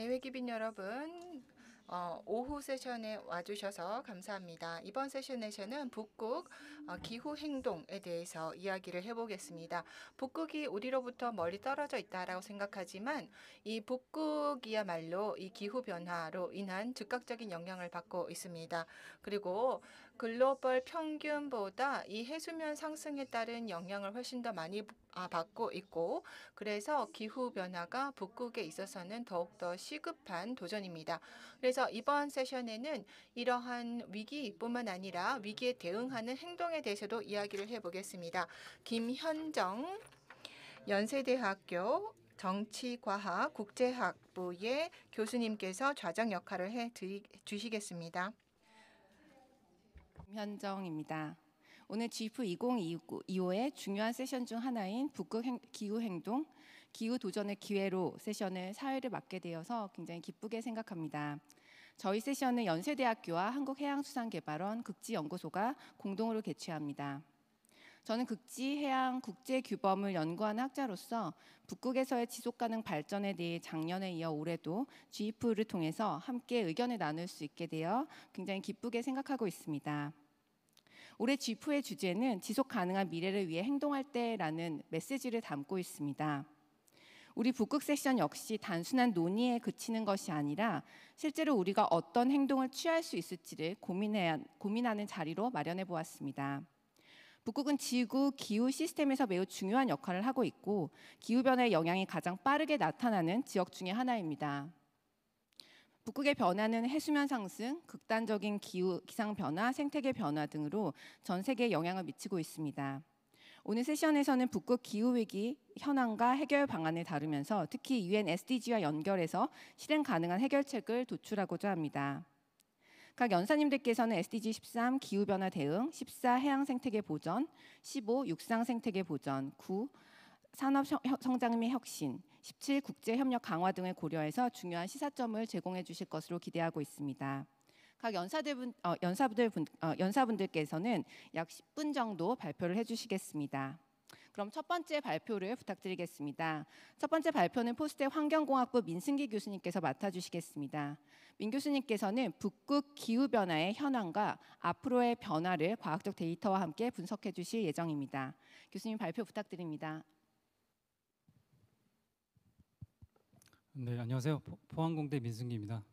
대회기빈 여러분, 오후 세션에 와주셔서 감사합니다. 이번 세션에서는 북극 기후 행동에 대해서 이야기를 해보겠습니다. 북극이 우리로부터 멀리 떨어져 있다라고 생각하지만 이 북극이야말로 이 기후 변화로 인한 즉각적인 영향을 받고 있습니다. 그리고 글로벌 평균보다 이 해수면 상승에 따른 영향을 훨씬 더 많이 받고 있고, 그래서 기후 변화가 북극에 있어서는 더욱더 시급한 도전입니다. 그래서 이번 세션에는 이러한 위기뿐만 아니라 위기에 대응하는 행동에 대해서도 이야기를 해보겠습니다. 김현정 연세대학교 정치과학 국제학부의 교수님께서 좌장 역할을 해 주시겠습니다. 김현정입니다. 오늘 GF 2025의 중요한 세션 중 하나인 북극 기후행동, 기후도전의 기회로 세션을 사회를 맡게 되어서 굉장히 기쁘게 생각합니다. 저희 세션은 연세대학교와 한국해양수산개발원 극지연구소가 공동으로 개최합니다. 저는 극지해양국제규범을 연구하는 학자로서 북극에서의 지속가능 발전에 대해 작년에 이어 올해도 GF를 통해서 함께 의견을 나눌 수 있게 되어 굉장히 기쁘게 생각하고 있습니다. 올해 GF의 주제는 지속 가능한 미래를 위해 행동할 때라는 메시지를 담고 있습니다. 우리 북극 세션 역시 단순한 논의에 그치는 것이 아니라 실제로 우리가 어떤 행동을 취할 수 있을지를 고민하는 자리로 마련해 보았습니다. 북극은 지구 기후 시스템에서 매우 중요한 역할을 하고 있고 기후변화의 영향이 가장 빠르게 나타나는 지역 중의 하나입니다. 북극의 변화는 해수면 상승, 극단적인 기상 변화, 생태계 변화 등으로 전 세계에 영향을 미치고 있습니다. 오늘 세션에서는 북극 기후위기 현황과 해결 방안을 다루면서 특히 UN SDG와 연결해서 실행 가능한 해결책을 도출하고자 합니다. 각 연사님들께서는 SDG 13 기후변화 대응, 14 해양생태계 보전, 15 육상생태계 보전, 9 산업 성장 및 혁신, 17 국제협력 강화 등을 고려해서 중요한 시사점을 제공해 주실 것으로 기대하고 있습니다. 각 연사분들께서는 약 10분 정도 발표를 해주시겠습니다. 그럼 첫 번째 발표를 부탁드리겠습니다. 첫 번째 발표는 포스텍 환경공학부 민승기 교수님께서 맡아주시겠습니다. 민 교수님께서는 북극 기후변화의 현황과 앞으로의 변화를 과학적 데이터와 함께 분석해 주실 예정입니다. 교수님 발표 부탁드립니다. 네, 안녕하세요. 포항공대 민승기입니다.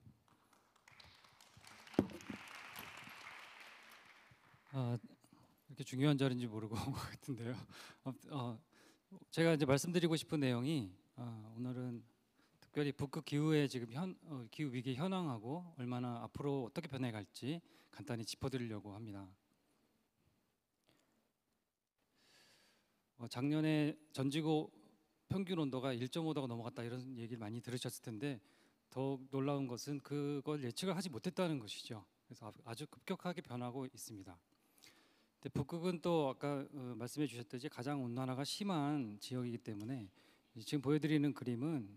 이렇게 중요한 자리인지 모르고 온 것 같은데요. 제가 이제 말씀드리고 싶은 내용이 오늘은 특별히 북극 기후의 지금 기후 위기 현황하고 얼마나 앞으로 어떻게 변해갈지 간단히 짚어드리려고 합니다. 작년에 전지구 평균 온도가 1.5도가 넘어갔다 이런 얘기를 많이 들으셨을 텐데 더욱 놀라운 것은 그걸 예측을 하지 못했다는 것이죠. 그래서 아주 급격하게 변하고 있습니다. 근데 북극은 또 아까 말씀해 주셨듯이 가장 온난화가 심한 지역이기 때문에 지금 보여드리는 그림은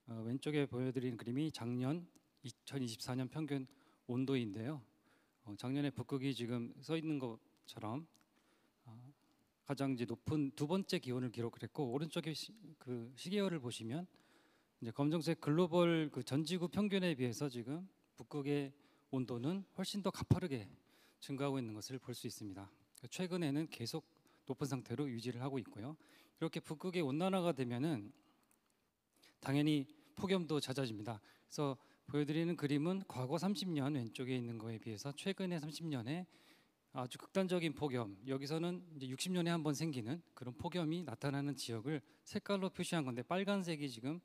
왼쪽에 보여드리는 그림이 작년 2024년 평균 온도인데요. 작년에 북극이 지금 서 있는 것처럼 가장 이제 높은 두 번째 기온을 기록을 했고 오른쪽에 그 시계열을 보시면 이제 검정색 글로벌 그 전지구 평균에 비해서 지금 북극의 온도는 훨씬 더 가파르게 증가하고 있는 것을 볼 수 있습니다. 최근에는 계속 높은 상태로 유지를 하고 있고요. 이렇게 북극의 온난화가 되면은 당연히 폭염도 잦아집니다. 그래서 보여드리는 그림은 과거 30년 왼쪽에 있는 거에 비해서 최근의 30년에 아주 극단적인 폭염, 여기서는 이제 60년에 한 번 생기는 그런 폭염이 나타나는 지역을 색깔로 표시한 건데 빨간색이 지금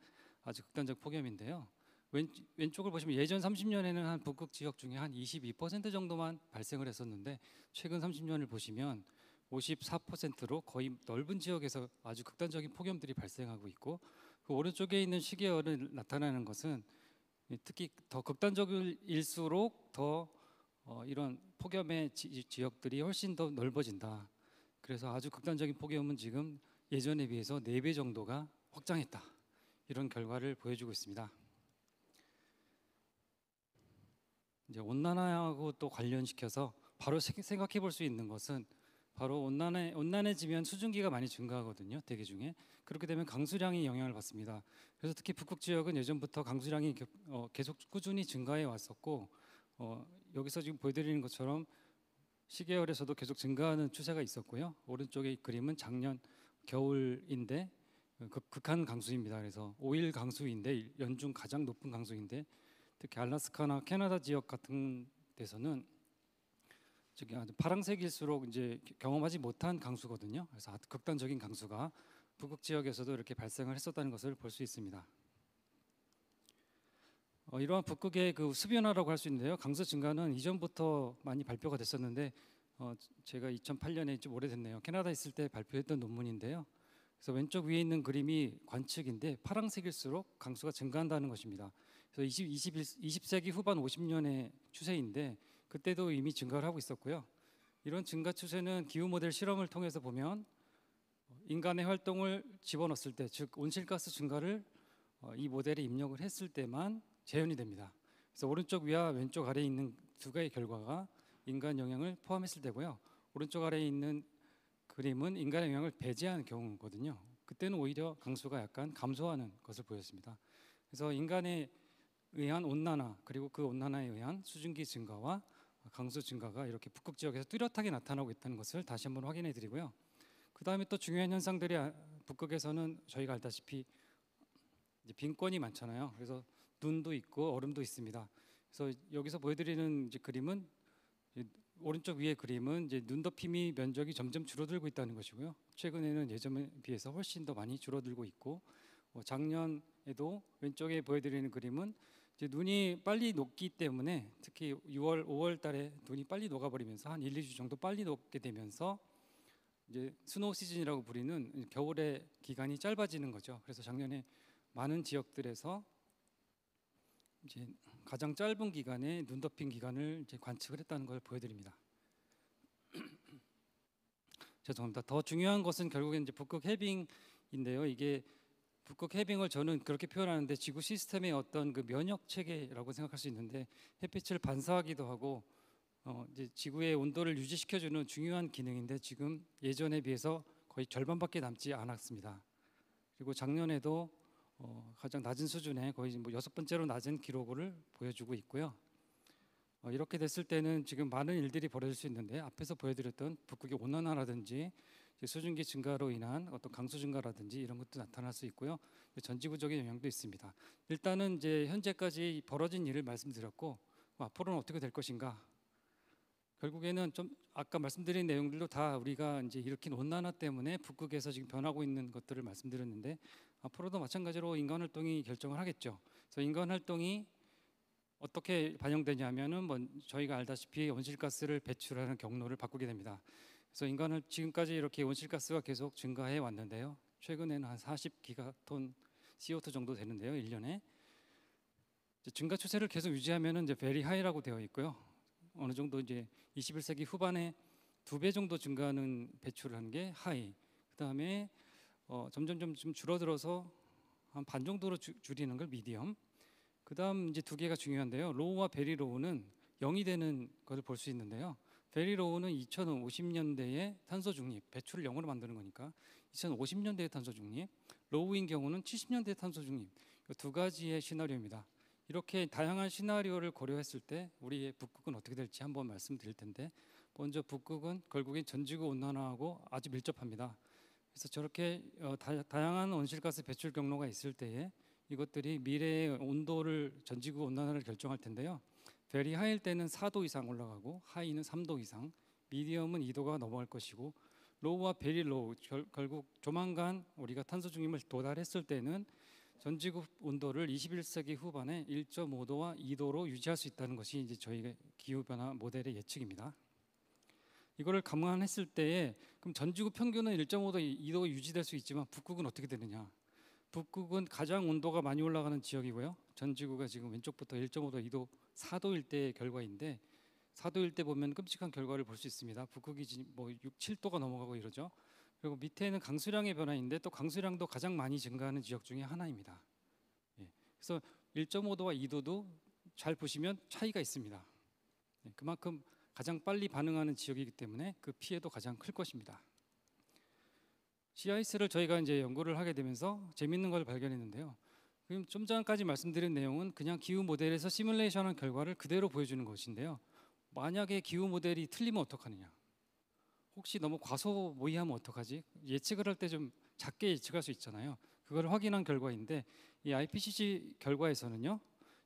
아주 극단적 폭염인데요. 왼쪽을 보시면 예전 30년에는 한 북극 지역 중에 한 22% 정도만 발생을 했었는데 최근 30년을 보시면 54%로 거의 넓은 지역에서 아주 극단적인 폭염들이 발생하고 있고 그 오른쪽에 있는 시계열을 나타나는 것은 특히 더 극단적일수록 더 이런 폭염의 지역들이 훨씬 더 넓어진다. 그래서 아주 극단적인 폭염은 지금 예전에 비해서 4배 정도가 확장했다. 이런 결과를 보여주고 있습니다. 이제 온난화하고 또 관련시켜서 바로 생각해 볼 수 있는 것은 바로 온난해지면 수증기가 많이 증가하거든요. 대기 중에. 그렇게 되면 강수량이 영향을 받습니다. 그래서 특히 북극 지역은 예전부터 강수량이 계속 꾸준히 증가해 왔었고 여기서 지금 보여드리는 것처럼 시계열에서도 계속 증가하는 추세가 있었고요. 오른쪽의 그림은 작년 겨울인데 극한 강수입니다. 그래서 5일 강수인데 연중 가장 높은 강수인데 특히 알래스카나 캐나다 지역 같은 데서는 저기 아주 파란색일수록 이제 경험하지 못한 강수거든요. 그래서 아주 극단적인 강수가 북극 지역에서도 이렇게 발생을 했었다는 것을 볼 수 있습니다. 이러한 북극의 그 수변화라고 할 수 있는데요. 강수 증가는 이전부터 많이 발표가 됐었는데 제가 2008년에 좀 오래됐네요. 캐나다 있을 때 발표했던 논문인데요. 그래서 왼쪽 위에 있는 그림이 관측인데 파란색일수록 강수가 증가한다는 것입니다. 그래서 20세기 후반 50년의 추세인데 그때도 이미 증가를 하고 있었고요. 이런 증가 추세는 기후 모델 실험을 통해서 보면 인간의 활동을 집어넣었을 때, 즉 온실가스 증가를 이 모델에 입력을 했을 때만 재현이 됩니다. 그래서 오른쪽 위와 왼쪽 아래에 있는 두 개의 결과가 인간 영향을 포함했을 때고요. 오른쪽 아래에 있는 그림은 인간의 영향을 배제한 경우거든요. 그때는 오히려 강수가 약간 감소하는 것을 보였습니다. 그래서 인간에 의한 온난화 그리고 그 온난화에 의한 수증기 증가와 강수 증가가 이렇게 북극 지역에서 뚜렷하게 나타나고 있다는 것을 다시 한번 확인해 드리고요. 그 다음에 또 중요한 현상들이 북극에서는 저희가 알다시피 이제 빈권이 많잖아요. 그래서 눈도 있고 얼음도 있습니다. 그래서 여기서 보여드리는 이제 그림은 오른쪽 위의 그림은 이제 눈 덮임이 면적이 점점 줄어들고 있다는 것이고요. 최근에는 예전에 비해서 훨씬 더 많이 줄어들고 있고 작년에도 왼쪽에 보여드리는 그림은 이제 눈이 빨리 녹기 때문에 특히 6월, 5월 달에 눈이 빨리 녹아버리면서 한 1, 2주 정도 빨리 녹게 되면서 이제 스노우 시즌이라고 부리는 겨울의 기간이 짧아지는 거죠. 그래서 작년에 많은 지역들에서 이제 가장 짧은 기간에 눈 덮인 기간을 이제 관측을 했다는 걸 보여드립니다. 죄송합니다. 더 중요한 것은 결국엔 이제 북극 해빙인데요. 이게 북극 해빙을 저는 그렇게 표현하는데 지구 시스템의 어떤 그 면역 체계라고 생각할 수 있는데 햇빛을 반사하기도 하고 이제 지구의 온도를 유지시켜주는 중요한 기능인데 지금 예전에 비해서 거의 절반밖에 남지 않았습니다. 그리고 작년에도 가장 낮은 수준의 거의 뭐 6번째로 낮은 기록을 보여주고 있고요. 이렇게 됐을 때는 지금 많은 일들이 벌어질 수 있는데 앞에서 보여드렸던 북극의 온난화라든지 수증기 증가로 인한 어떤 강수 증가라든지 이런 것도 나타날 수 있고요. 전지구적인 영향도 있습니다. 일단은 이제 현재까지 벌어진 일을 말씀드렸고 앞으로는 어떻게 될 것인가? 결국에는 좀 아까 말씀드린 내용들도 다 우리가 이제 일으킨 온난화 때문에 북극에서 지금 변하고 있는 것들을 말씀드렸는데 앞으로도 마찬가지로 인간 활동이 결정을 하겠죠. 그래서 인간 활동이 어떻게 반영되냐면은 뭐 저희가 알다시피 온실가스를 배출하는 경로를 바꾸게 됩니다. 그래서 인간은 지금까지 이렇게 온실가스가 계속 증가해 왔는데요. 최근에는 한 40기가톤 CO2 정도 되는데요, 1년에. 증가 추세를 계속 유지하면은 이제 very high라고 되어 있고요. 어느 정도 이제 21세기 후반에 2배 정도 증가하는 배출을 하는 게 high. 그다음에 점점 좀 줄어들어서 한 반 정도로 줄이는 걸 medium. 그다음 이제 두 개가 중요한데요. 로우와 베리 로우는 0이 되는 것을 볼 수 있는데요. 베리 로우는 2050년대에 탄소 중립, 배출을 0으로 만드는 거니까 2050년대의 탄소 중립, 로우인 경우는 70년대 탄소 중립. 두 가지의 시나리오입니다. 이렇게 다양한 시나리오를 고려했을 때 우리의 북극은 어떻게 될지 한번 말씀드릴 텐데 먼저 북극은 결국엔 전지구 온난화하고 아주 밀접합니다. 그래서 저렇게 다양한 온실가스 배출 경로가 있을 때에 이것들이 미래의 온도를 전지구 온난화를 결정할 텐데요. 베리 하이일 때는 4도 이상 올라가고 하이는 3도 이상, 미디엄은 2도가 넘어갈 것이고 로우와 베리 로우 결국 조만간 우리가 탄소 중립을 도달했을 때는 전지구 온도를 21세기 후반에 1.5도와 2도로 유지할 수 있다는 것이 이제 저희의 기후 변화 모델의 예측입니다. 이거를 감안했을 때에 그럼 전지구 평균은 1.5도, 2도가 유지될 수 있지만 북극은 어떻게 되느냐? 북극은 가장 온도가 많이 올라가는 지역이고요. 전지구가 지금 왼쪽부터 1.5도, 2도, 4도일 때의 결과인데 4도일 때 보면 끔찍한 결과를 볼 수 있습니다. 북극이 뭐 6, 7도가 넘어가고 이러죠. 그리고 밑에는 강수량의 변화인데 또 강수량도 가장 많이 증가하는 지역 중에 하나입니다. 그래서 1.5도와 2도도 잘 보시면 차이가 있습니다. 그만큼 가장 빨리 반응하는 지역이기 때문에 그 피해도 가장 클 것입니다. CIS를 저희가 이제 연구를 하게 되면서 재밌는 걸 발견했는데요. 그럼 좀 전까지 말씀드린 내용은 그냥 기후 모델에서 시뮬레이션한 결과를 그대로 보여주는 것인데요. 만약에 기후 모델이 틀리면 어떡하느냐? 혹시 너무 과소모의하면 어떡하지? 예측을 할 때 좀 작게 예측할 수 있잖아요. 그걸 확인한 결과인데 이 IPCC 결과에서는요.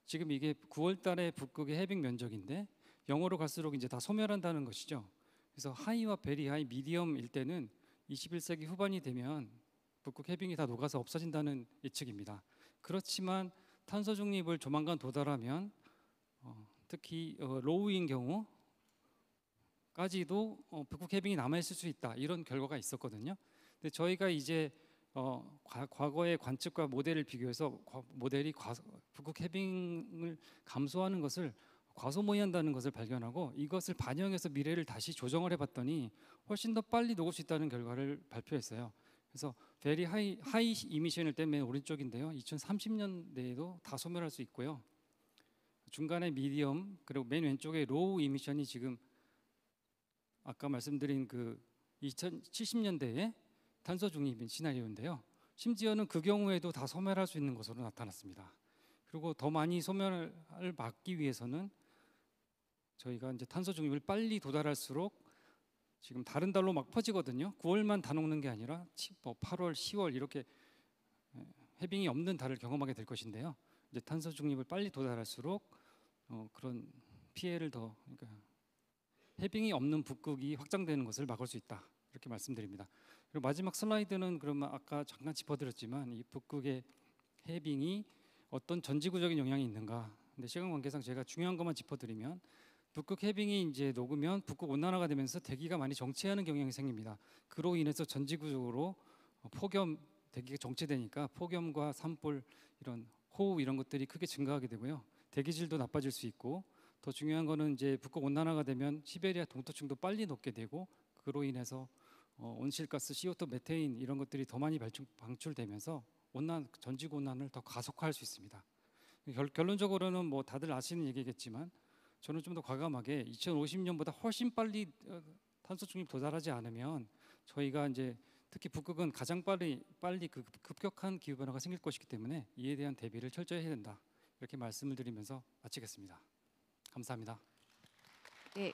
지금 이게 9월 달에 북극의 해빙 면적인데 0으로 갈수록 이제 다 소멸한다는 것이죠. 그래서 하이와 베리 하이, 미디엄일 때는 21세기 후반이 되면 북극 해빙이 다 녹아서 없어진다는 예측입니다. 그렇지만 탄소 중립을 조만간 도달하면 특히 로우인 경우까지도 북극 해빙이 남아 있을 수 있다 이런 결과가 있었거든요. 근데 저희가 이제 과거의 관측과 모델을 비교해서 모델이 북극 해빙을 감소하는 것을 과소모의한다는 것을 발견하고 이것을 반영해서 미래를 다시 조정을 해봤더니 훨씬 더 빨리 녹을 수 있다는 결과를 발표했어요. 그래서 베리 하이 이미션일 때 맨 오른쪽인데요. 2030년대에도 다 소멸할 수 있고요. 중간에 미디엄 그리고 맨 왼쪽에 로우 이미션이 지금 아까 말씀드린 그 2070년대에 탄소 중립인 시나리오인데요. 심지어는 그 경우에도 다 소멸할 수 있는 것으로 나타났습니다. 그리고 더 많이 소멸을 막기 위해서는 저희가 이제 탄소 중립을 빨리 도달할수록 지금 다른 달로 막 퍼지거든요. 9월만 다 녹는 게 아니라 8월, 10월 이렇게 해빙이 없는 달을 경험하게 될 것인데요. 이제 탄소 중립을 빨리 도달할수록 그런 피해를 그러니까 해빙이 없는 북극이 확장되는 것을 막을 수 있다. 이렇게 말씀드립니다. 그리고 마지막 슬라이드는 그러면 아까 잠깐 짚어드렸지만 이 북극의 해빙이 어떤 전지구적인 영향이 있는가? 근데 시간 관계상 제가 중요한 것만 짚어드리면 북극 해빙이 이제 녹으면 북극 온난화가 되면서 대기가 많이 정체하는 경향이 생깁니다. 그로 인해서 전지구적으로 폭염 대기가 정체되니까 폭염과 산불 이런 호우 이런 것들이 크게 증가하게 되고요. 대기질도 나빠질 수 있고 더 중요한 거는 이제 북극 온난화가 되면 시베리아 동토층도 빨리 녹게 되고 그로 인해서 온실가스, CO2, 메테인 이런 것들이 더 많이 방출되면서 전지구 온난을 더 가속화할 수 있습니다. 결론적으로는 뭐 다들 아시는 얘기겠지만 저는 좀 더 과감하게 2050년보다 훨씬 빨리 탄소 중립 도달하지 않으면 저희가 이제 특히 북극은 가장 빨리 그 급격한 기후 변화가 생길 것이기 때문에 이에 대한 대비를 철저히 해야 된다. 이렇게 말씀을 드리면서 마치겠습니다. 감사합니다. 네,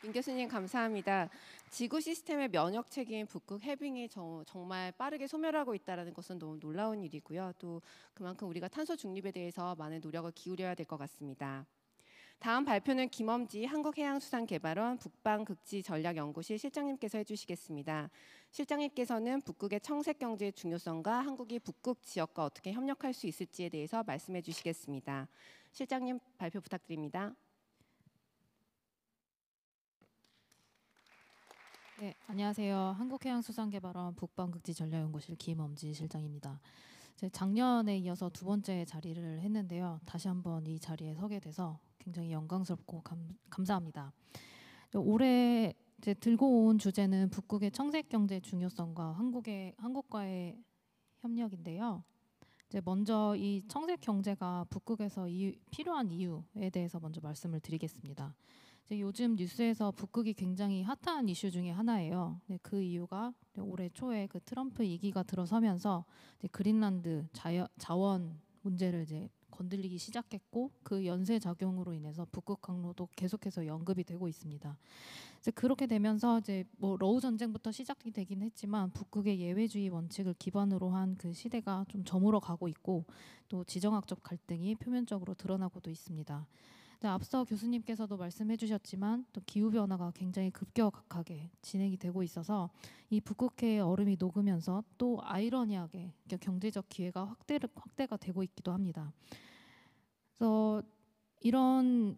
민 교수님 감사합니다. 지구 시스템의 면역 체계인 북극 해빙이 정말 빠르게 소멸하고 있다는 것은 너무 놀라운 일이고요. 또 그만큼 우리가 탄소 중립에 대해서 많은 노력을 기울여야 될 것 같습니다. 다음 발표는 김엄지 한국해양수산개발원 북방극지전략연구실 실장님께서 해주시겠습니다. 실장님께서는 북극의 청색경제의 중요성과 한국이 북극 지역과 어떻게 협력할 수 있을지에 대해서 말씀해 주시겠습니다. 실장님 발표 부탁드립니다. 네, 안녕하세요. 한국해양수산개발원 북방극지전략연구실 김엄지 실장입니다. 작년에 이어서 두 번째 자리를 했는데요. 다시 한번 이 자리에 서게 돼서 굉장히 영광스럽고 감사합니다. 올해 들고 온 주제는 북극의 청색경제 중요성과 한국과의 협력인데요. 먼저 이 청색경제가 북극에서 필요한 이유에 대해서 먼저 말씀을 드리겠습니다. 요즘 뉴스에서 북극이 굉장히 핫한 이슈 중에 하나예요. 그 이유가 올해 초에 그 트럼프 2기가 들어서면서 그린란드 자원 문제를 건들리기 시작했고 그 연쇄 작용으로 인해서 북극 항로도 계속해서 언급이 되고 있습니다. 그렇게 되면서 뭐 러우 전쟁부터 시작이 되긴 했지만 북극의 예외주의 원칙을 기반으로 한 그 시대가 좀 저물어 가고 있고 또 지정학적 갈등이 표면적으로 드러나고도 있습니다. 앞서 교수님께서도 말씀해 주셨지만 또 기후변화가 굉장히 급격하게 진행이 되고 있어서 이 북극해의 얼음이 녹으면서 또 아이러니하게 경제적 기회가 확대가 되고 있기도 합니다. 그래서 이런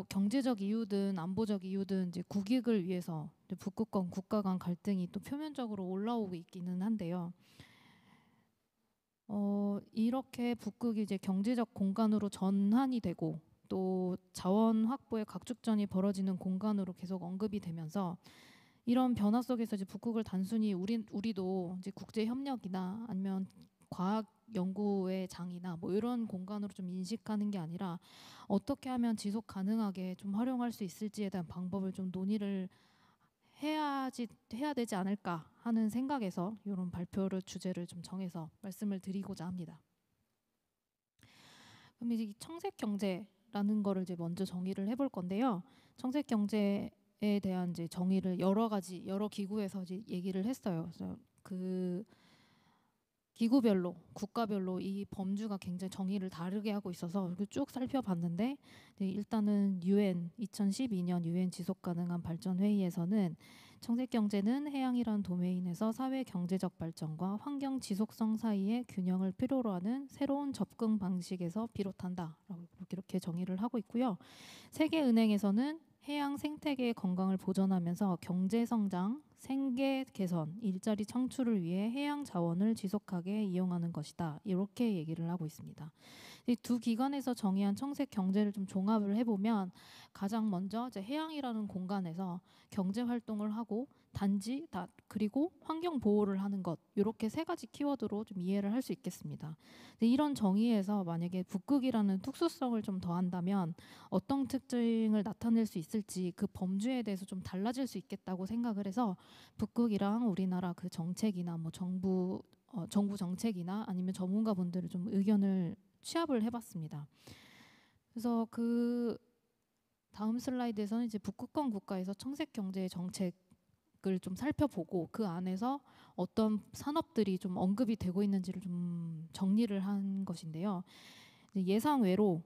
경제적 이유든 안보적 이유든 국익을 위해서 북극권 국가 간 갈등이 또 표면적으로 올라오고 있기는 한데요. 이렇게 북극이 경제적 공간으로 전환이 되고 또 자원 확보의 각축전이 벌어지는 공간으로 계속 언급이 되면서 이런 변화 속에서 북극을 단순히 우리도 국제 협력이나 아니면 과학 연구의 장이나 뭐 이런 공간으로 좀 인식하는 게 아니라 어떻게 하면 지속 가능하게 좀 활용할 수 있을지에 대한 방법을 좀 논의를 해야 되지 않을까 하는 생각에서 이런 발표를 주제를 좀 정해서 말씀을 드리고자 합니다. 그럼 이제 이 청색 경제라는 거를 이제 먼저 정의를 해볼 건데요. 청색 경제에 대한 이제 정의를 여러 기구에서 이제 얘기를 했어요. 그래서 그 기구별로, 국가별로 이 범주가 굉장히 정의를 다르게 하고 있어서 쭉 살펴봤는데, 일단은 UN 2012년 UN 지속가능한 발전 회의에서는 청색 경제는 해양이라는 도메인에서 사회 경제적 발전과 환경 지속성 사이의 균형을 필요로 하는 새로운 접근 방식에서 비롯한다라고 이렇게 정의를 하고 있고요. 세계은행에서는 해양 생태계의 건강을 보존하면서 경제 성장, 생계 개선, 일자리 창출을 위해 해양 자원을 지속하게 이용하는 것이다. 이렇게 얘기를 하고 있습니다. 이 두 기관에서 정의한 청색 경제를 좀 종합을 해보면 가장 먼저 이제 해양이라는 공간에서 경제 활동을 하고 그리고 환경 보호를 하는 것, 이렇게 세 가지 키워드로 좀 이해를 할 수 있겠습니다. 이런 정의에서 만약에 북극이라는 특수성을 좀 더한다면 어떤 특징을 나타낼 수 있을지 그 범주에 대해서 좀 달라질 수 있겠다고 생각을 해서 북극이랑 우리나라 그 정책이나 뭐 정부 정책이나 아니면 전문가분들을 좀 의견을 취합을 해봤습니다. 그래서 그 다음 슬라이드에서는 이제 북극권 국가에서 청색 경제의 정책을 좀 살펴보고 그 안에서 어떤 산업들이 좀 언급이 되고 있는지를 좀 정리를 한 것인데요. 예상외로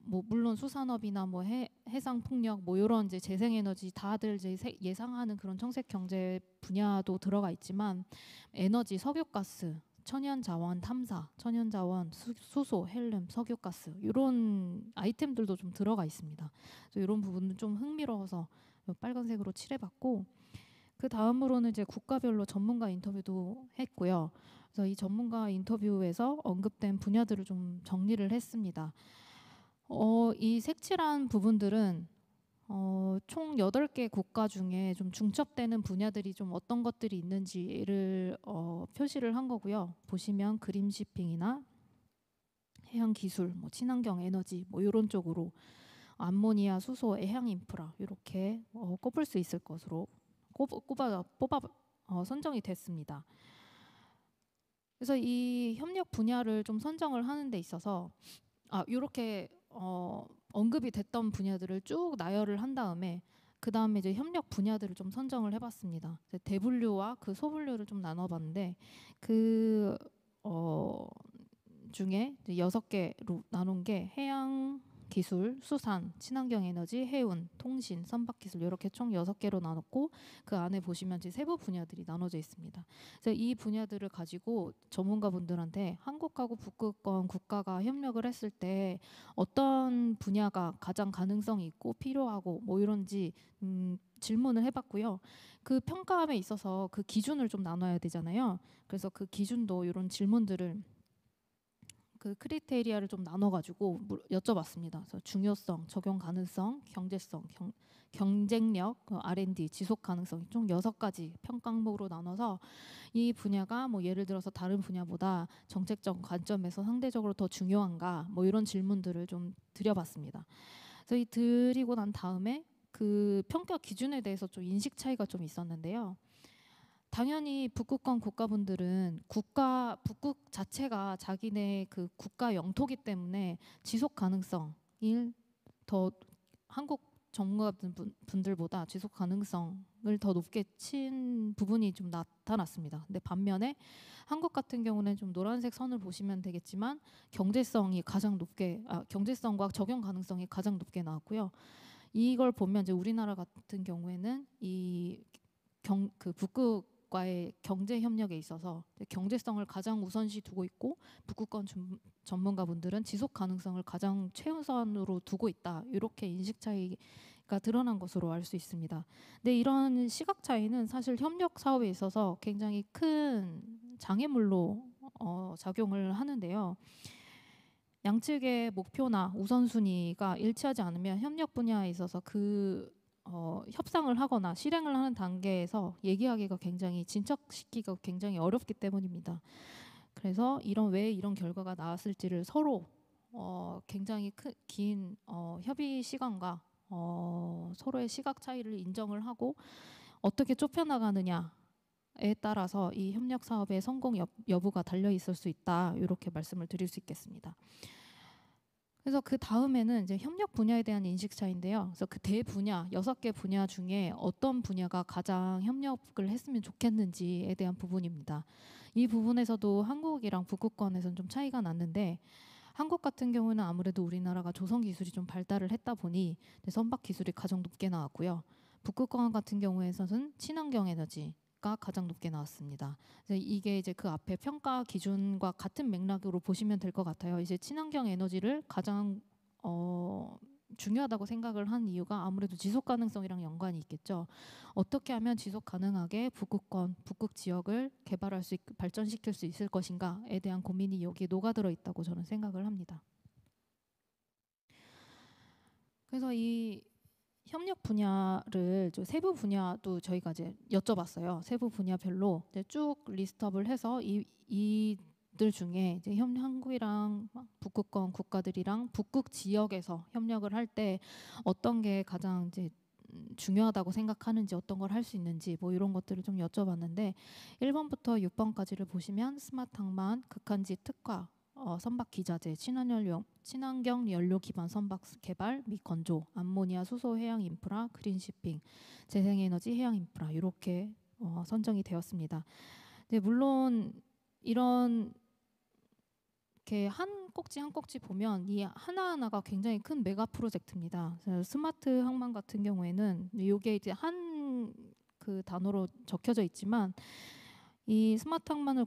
물론 수산업이나 뭐 해상 풍력 뭐 이런 이제 재생에너지 다들 이제 예상하는 그런 청색 경제 분야도 들어가 있지만 에너지, 석유가스, 천연자원 탐사, 천연자원, 수소, 헬륨, 석유가스 이런 아이템들도 좀 들어가 있습니다. 그래서 이런 부분은 좀 흥미로워서 빨간색으로 칠해봤고, 그 다음으로는 이제 국가별로 전문가 인터뷰도 했고요. 그래서 이 전문가 인터뷰에서 언급된 분야들을 좀 정리를 했습니다. 이 색칠한 부분들은 총 8개 국가 중에 좀 중첩되는 분야들이 좀 어떤 것들이 있는지를 표시를 한 거고요. 보시면 그린 shipping이나 해양 기술, 뭐 친환경 에너지 뭐 이런 쪽으로 암모니아, 수소, 해양 인프라 이렇게 꼽을 수 있을 것으로 선정이 됐습니다. 그래서 이 협력 분야를 좀 선정을 하는 데 있어서 이렇게 언급이 됐던 분야들을 쭉 나열을 한 다음에 그 다음에 이제 협력 분야들을 좀 선정을 해봤습니다. 대분류와 그 소분류를 좀 나눠봤는데 그 중에 6개로 나눈 게 해양 기술, 수산, 친환경 에너지, 해운, 통신, 선박 기술 이렇게 총 6개로 나눴고 그 안에 보시면 이제 세부 분야들이 나눠져 있습니다. 그래서 이 분야들을 가지고 전문가분들한테 한국하고 북극권 국가가 협력을 했을 때 어떤 분야가 가장 가능성이 있고 필요하고 뭐 이런지 질문을 해봤고요. 그 평가함에 있어서 그 기준을 좀 나눠야 되잖아요. 그래서 그 기준도 이런 질문들을 그 크리테리아를 좀 나눠가지고 여쭤봤습니다. 그래서 중요성, 적용 가능성, 경제성, 경쟁력, R&D, 지속 가능성 총 6가지 평가 항목으로 나눠서 이 분야가 뭐 예를 들어서 다른 분야보다 정책적 관점에서 상대적으로 더 중요한가 뭐 이런 질문들을 좀 드려봤습니다. 그래서 이 드리고 난 다음에 그 평가 기준에 대해서 좀 인식 차이가 좀 있었는데요. 당연히 북극권 국가분들은 북극 자체가 자기네 그 국가 영토기 때문에 지속 가능성을 더 한국 전문가분들보다 지속 가능성을 더 높게 친 부분이 좀 나타났습니다. 근데 반면에 한국 같은 경우는 좀 노란색 선을 보시면 되겠지만 경제성과 적용 가능성이 가장 높게 나왔고요. 이걸 보면 이제 우리나라 같은 경우에는 그 북극과의 경제 협력에 있어서 경제성을 가장 우선시 두고 있고 북극권 전문가분들은 지속 가능성을 가장 최우선으로 두고 있다. 이렇게 인식 차이가 드러난 것으로 알 수 있습니다. 근데 이런 시각 차이는 사실 협력 사업에 있어서 굉장히 큰 장애물로 작용을 하는데요. 양측의 목표나 우선순위가 일치하지 않으면 협력 분야에 있어서 협상을 하거나 실행을 하는 단계에서 얘기하기가 진척시키기가 굉장히 어렵기 때문입니다. 그래서 왜 이런 결과가 나왔을지를 서로 굉장히 긴 협의 시간과 서로의 시각 차이를 인정을 하고 어떻게 좁혀나가느냐에 따라서 이 협력 사업의 성공 여부가 달려 있을 수 있다. 이렇게 말씀을 드릴 수 있겠습니다. 그래서 그 다음에는 이제 협력 분야에 대한 인식 차이인데요. 그래서 그 대분야 6개 분야 중에 어떤 분야가 가장 협력을 했으면 좋겠는지에 대한 부분입니다. 이 부분에서도 한국이랑 북극권에서는 좀 차이가 났는데 한국 같은 경우는 아무래도 우리나라가 조성 기술이 좀 발달을 했다 보니 선박 기술이 가장 높게 나왔고요. 북극권 같은 경우에서는 친환경 에너지가 가장 높게 나왔습니다. 그래서 이게 이제 그 앞에 평가 기준과 같은 맥락으로 보시면 될 것 같아요. 이제 친환경 에너지를 가장 중요하다고 생각을 한 이유가 아무래도 지속 가능성이랑 연관이 있겠죠. 어떻게 하면 지속 가능하게 북극 지역을 발전시킬 수 있을 것인가에 대한 고민이 여기에 녹아들어 있다고 저는 생각을 합니다. 그래서 이 협력 분야를 세부 분야도 저희가 이제 여쭤봤어요. 세부 분야별로 쭉 리스트업을 해서 이들 중에 이제 한국이랑 북극권 국가들이랑 북극 지역에서 협력을 할 때 어떤 게 가장 이제 중요하다고 생각하는지 어떤 걸 할 수 있는지 뭐 이런 것들을 좀 여쭤봤는데 1번부터 6번까지를 보시면 스마트 항만, 극한지 특화, 선박 기자재, 친환경 연료 기반 선박 개발 및 건조, 암모니아 수소 해양 인프라, 그린 쉬핑, 재생에너지 해양 인프라 이렇게 선정이 되었습니다. 네, 물론 이런 이렇게 한 꼭지 보면 이 하나하나가 굉장히 큰 메가 프로젝트입니다. 스마트 항만 같은 경우에는 이게 이제 한 그 단어로 적혀져 있지만 이 스마트 항만을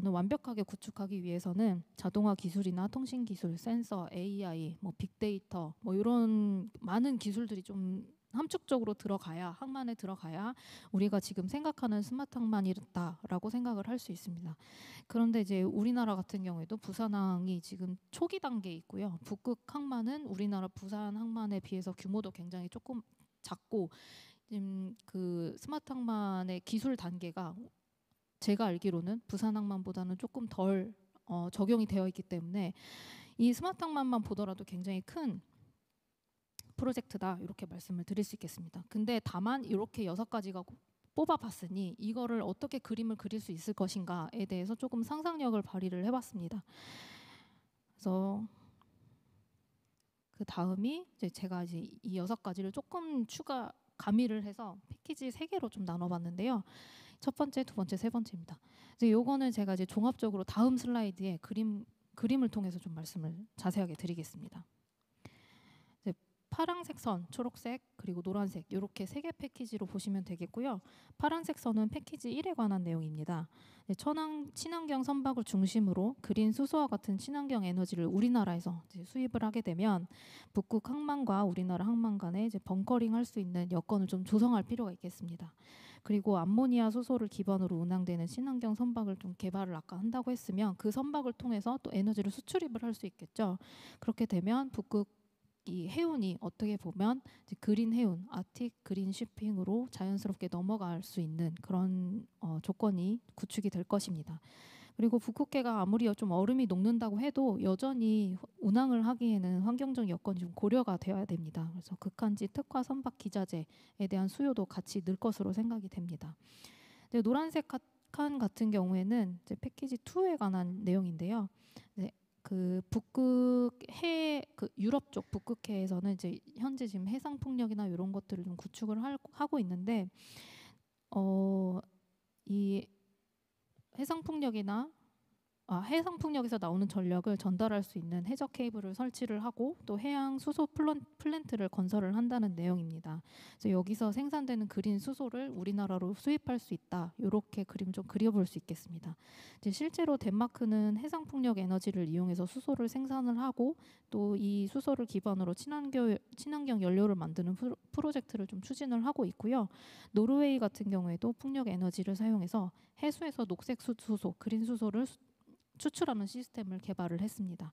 완벽하게 구축하기 위해서는 자동화 기술이나 통신 기술, 센서, AI, 뭐 빅데이터, 뭐 이런 많은 기술들이 좀 함축적으로 항만에 들어가야 우리가 지금 생각하는 스마트 항만이다라고 생각을 할 수 있습니다. 그런데 이제 우리나라 같은 경우에도 부산항이 지금 초기 단계에 있고요. 북극 항만은 우리나라 부산 항만에 비해서 규모도 굉장히 조금 작고 그 스마트 항만의 기술 단계가 제가 알기로는 부산 항만보다는 조금 덜 적용이 되어 있기 때문에 이 스마트 항만만 보더라도 굉장히 큰 프로젝트다 이렇게 말씀을 드릴 수 있겠습니다. 근데 다만 이렇게 6가지가 뽑아봤으니 이거를 어떻게 그림을 그릴 수 있을 것인가에 대해서 조금 상상력을 발휘를 해봤습니다. 그래서 그 다음이 이제 제가 이제 이 6가지를 조금 추가 가미를 해서 패키지 3개로 좀 나눠봤는데요. 첫 번째, 두 번째, 세 번째입니다. 이제 요거는 제가 이제 종합적으로 다음 슬라이드에 그림을 통해서 좀 말씀을 자세하게 드리겠습니다. 이제 파란색 선, 초록색, 그리고 노란색 이렇게 3개 패키지로 보시면 되겠고요. 파란색 선은 패키지 1에 관한 내용입니다. 친환경 선박을 중심으로 그린 수소와 같은 친환경 에너지를 우리나라에서 이제 수입을 하게 되면 북극 항만과 우리나라 항만 간에 이제 벙커링 할 수 있는 여건을 좀 조성할 필요가 있겠습니다. 그리고 암모니아 수소를 기반으로 운항되는 친환경 선박을 좀 개발을 아까 한다고 했으면 그 선박을 통해서 또 에너지를 수출입을 할 수 있겠죠. 그렇게 되면 북극 이 해운이 어떻게 보면 이제 그린 해운, 아틱 그린 쉬핑으로 자연스럽게 넘어갈 수 있는 그런 조건이 구축이 될 것입니다. 그리고 북극해가 아무리 좀 얼음이 녹는다고 해도 여전히 운항을 하기에는 환경적 여건이 좀 고려가 되어야 됩니다. 그래서 극한지 특화 선박 기자재에 대한 수요도 같이 늘 것으로 생각이 됩니다. 노란색 칸 같은 경우에는 이제 패키지 2에 관한 내용인데요. 그 북극해, 그 유럽 쪽 북극해에서는 이제 현재 지금 해상 풍력이나 이런 것들을 좀 구축을 하고 있는데 이 해상 풍력에서 나오는 전력을 전달할 수 있는 해적 케이블을 설치를 하고 또 해양 수소 플랜트를 건설을 한다는 내용입니다. 그래서 여기서 생산되는 그린 수소를 우리나라로 수입할 수 있다. 이렇게 그림 좀 그려볼 수 있겠습니다. 이제 실제로 덴마크는 해상 풍력 에너지를 이용해서 수소를 생산을 하고 또 이 수소를 기반으로 친환경 연료를 만드는 프로젝트를 좀 추진을 하고 있고요. 노르웨이 같은 경우에도 풍력 에너지를 사용해서 해수에서 녹색 수소, 그린 수소를 추출하는 시스템을 개발을 했습니다.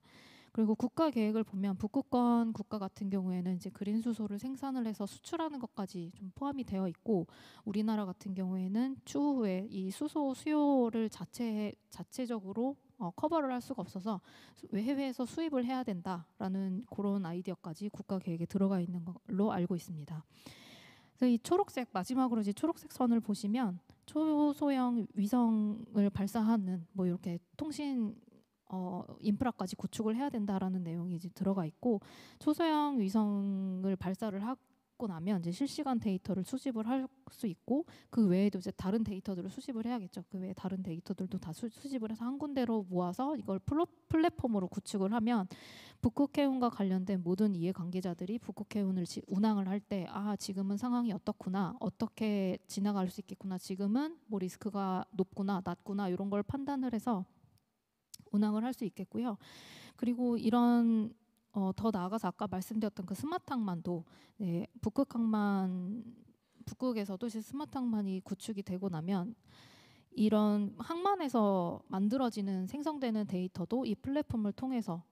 그리고 국가 계획을 보면 북극권 국가 같은 경우에는 이제 그린 수소를 생산을 해서 수출하는 것까지 좀 포함이 되어 있고, 우리나라 같은 경우에는 추후에 이 수소 수요를 자체적으로 커버를 할 수가 없어서 해외에서 수입을 해야 된다라는 그런 아이디어까지 국가 계획에 들어가 있는 걸로 알고 있습니다. 그래서 이 초록색, 마지막으로 이제 초록색 선을 보시면 초소형 위성을 발사하는 뭐 이렇게 통신 인프라까지 구축을 해야 된다라는 내용이 이제 들어가 있고, 초소형 위성을 발사를 하고 나면 이제 실시간 데이터를 수집을 할 수 있고, 그 외에도 이제 다른 데이터들을 수집을 해야겠죠. 그 외에 다른 데이터들도 다 수집을 해서 한 군데로 모아서 이걸 플랫폼으로 구축을 하면 북극해운과 관련된 모든 이해관계자들이 북극해운을 운항을 할 때 지금은 상황이 어떻구나, 어떻게 지나갈 수 있겠구나, 지금은 뭐 리스크가 높구나 낮구나 이런 걸 판단을 해서 운항을 할 수 있겠고요. 그리고 이런 더 나아가서 아까 말씀드렸던 그 스마트 항만도 북극에서도 이제 스마트 항만이 구축이 되고 나면 이런 항만에서 만들어지는 생성되는 데이터도 이 플랫폼을 통해서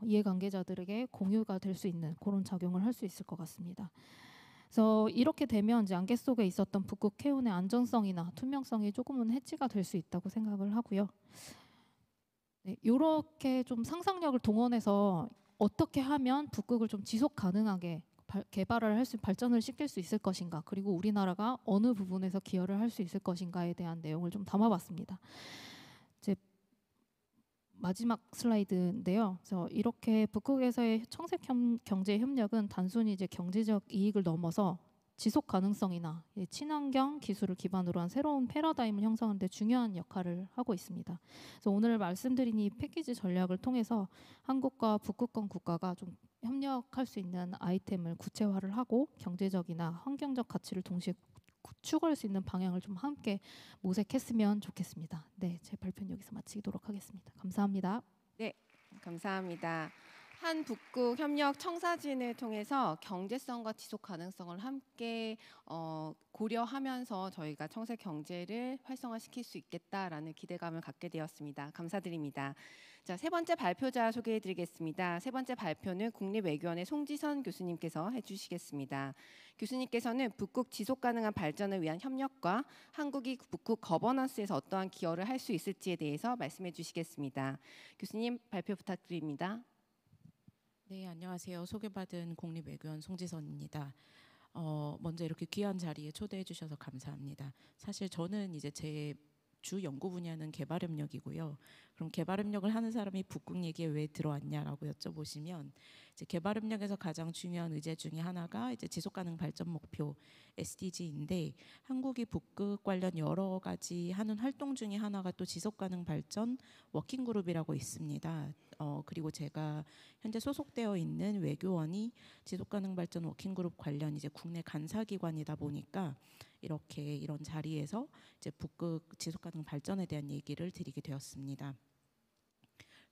이해관계자들에게 공유가 될 수 있는 그런 작용을 할 수 있을 것 같습니다. 그래서 이렇게 되면 이제 안개 속에 있었던 북극해운의 안전성이나 투명성이 조금은 해지가 될 수 있다고 생각을 하고요. 이렇게 좀 상상력을 동원해서 어떻게 하면 북극을 좀 지속 가능하게 개발을 할 수, 발전을 시킬 수 있을 것인가, 그리고 우리나라가 어느 부분에서 기여를 할 수 있을 것인가에 대한 내용을 좀 담아봤습니다. 이제 마지막 슬라이드인데요. 그래서 이렇게 북극에서의 청색 경제 협력은 단순히 이제 경제적 이익을 넘어서 지속 가능성이나 친환경 기술을 기반으로 한 새로운 패러다임을 형성하는 데 중요한 역할을 하고 있습니다. 그래서 오늘 말씀드린 이 패키지 전략을 통해서 한국과 북극권 국가가 좀 협력할 수 있는 아이템을 구체화를 하고 경제적이나 환경적 가치를 동시에 추구할 수 있는 방향을 좀 함께 모색했으면 좋겠습니다. 네, 제 발표는 여기서 마치도록 하겠습니다. 감사합니다. 네, 감사합니다. 한 북극 협력 청사진을 통해서 경제성과 지속 가능성을 함께 고려하면서 저희가 청색 경제를 활성화시킬 수 있겠다라는 기대감을 갖게 되었습니다. 감사드립니다. 자, 세 번째 발표자 소개해드리겠습니다. 세 번째 발표는 국립외교원의 송지선 교수님께서 해주시겠습니다. 교수님께서는 북극 지속 가능한 발전을 위한 협력과 한국이 북극 거버넌스에서 어떠한 기여를 할 수 있을지에 대해서 말씀해 주시겠습니다. 교수님 발표 부탁드립니다. 네, 안녕하세요. 소개받은 국립외교원 송지선입니다. 먼저 이렇게 귀한 자리에 초대해 주셔서 감사합니다. 사실 저는 이제 제 주 연구 분야는 개발협력이고요. 그럼 개발협력을 하는 사람이 북극 얘기에 왜 들어왔냐라고 여쭤보시면, 이제 개발협력에서 가장 중요한 의제 중에 하나가 이제 지속가능 발전 목표 SDG인데, 한국이 북극 관련 여러 가지 하는 활동 중에 하나가 또 지속가능 발전 워킹그룹이라고 있습니다. 그리고 제가 현재 소속되어 있는 외교원이 지속가능 발전 워킹그룹 관련 이제 국내 간사기관이다 보니까 이렇게 이런 자리에서 이제 북극 지속가능 발전에 대한 얘기를 드리게 되었습니다.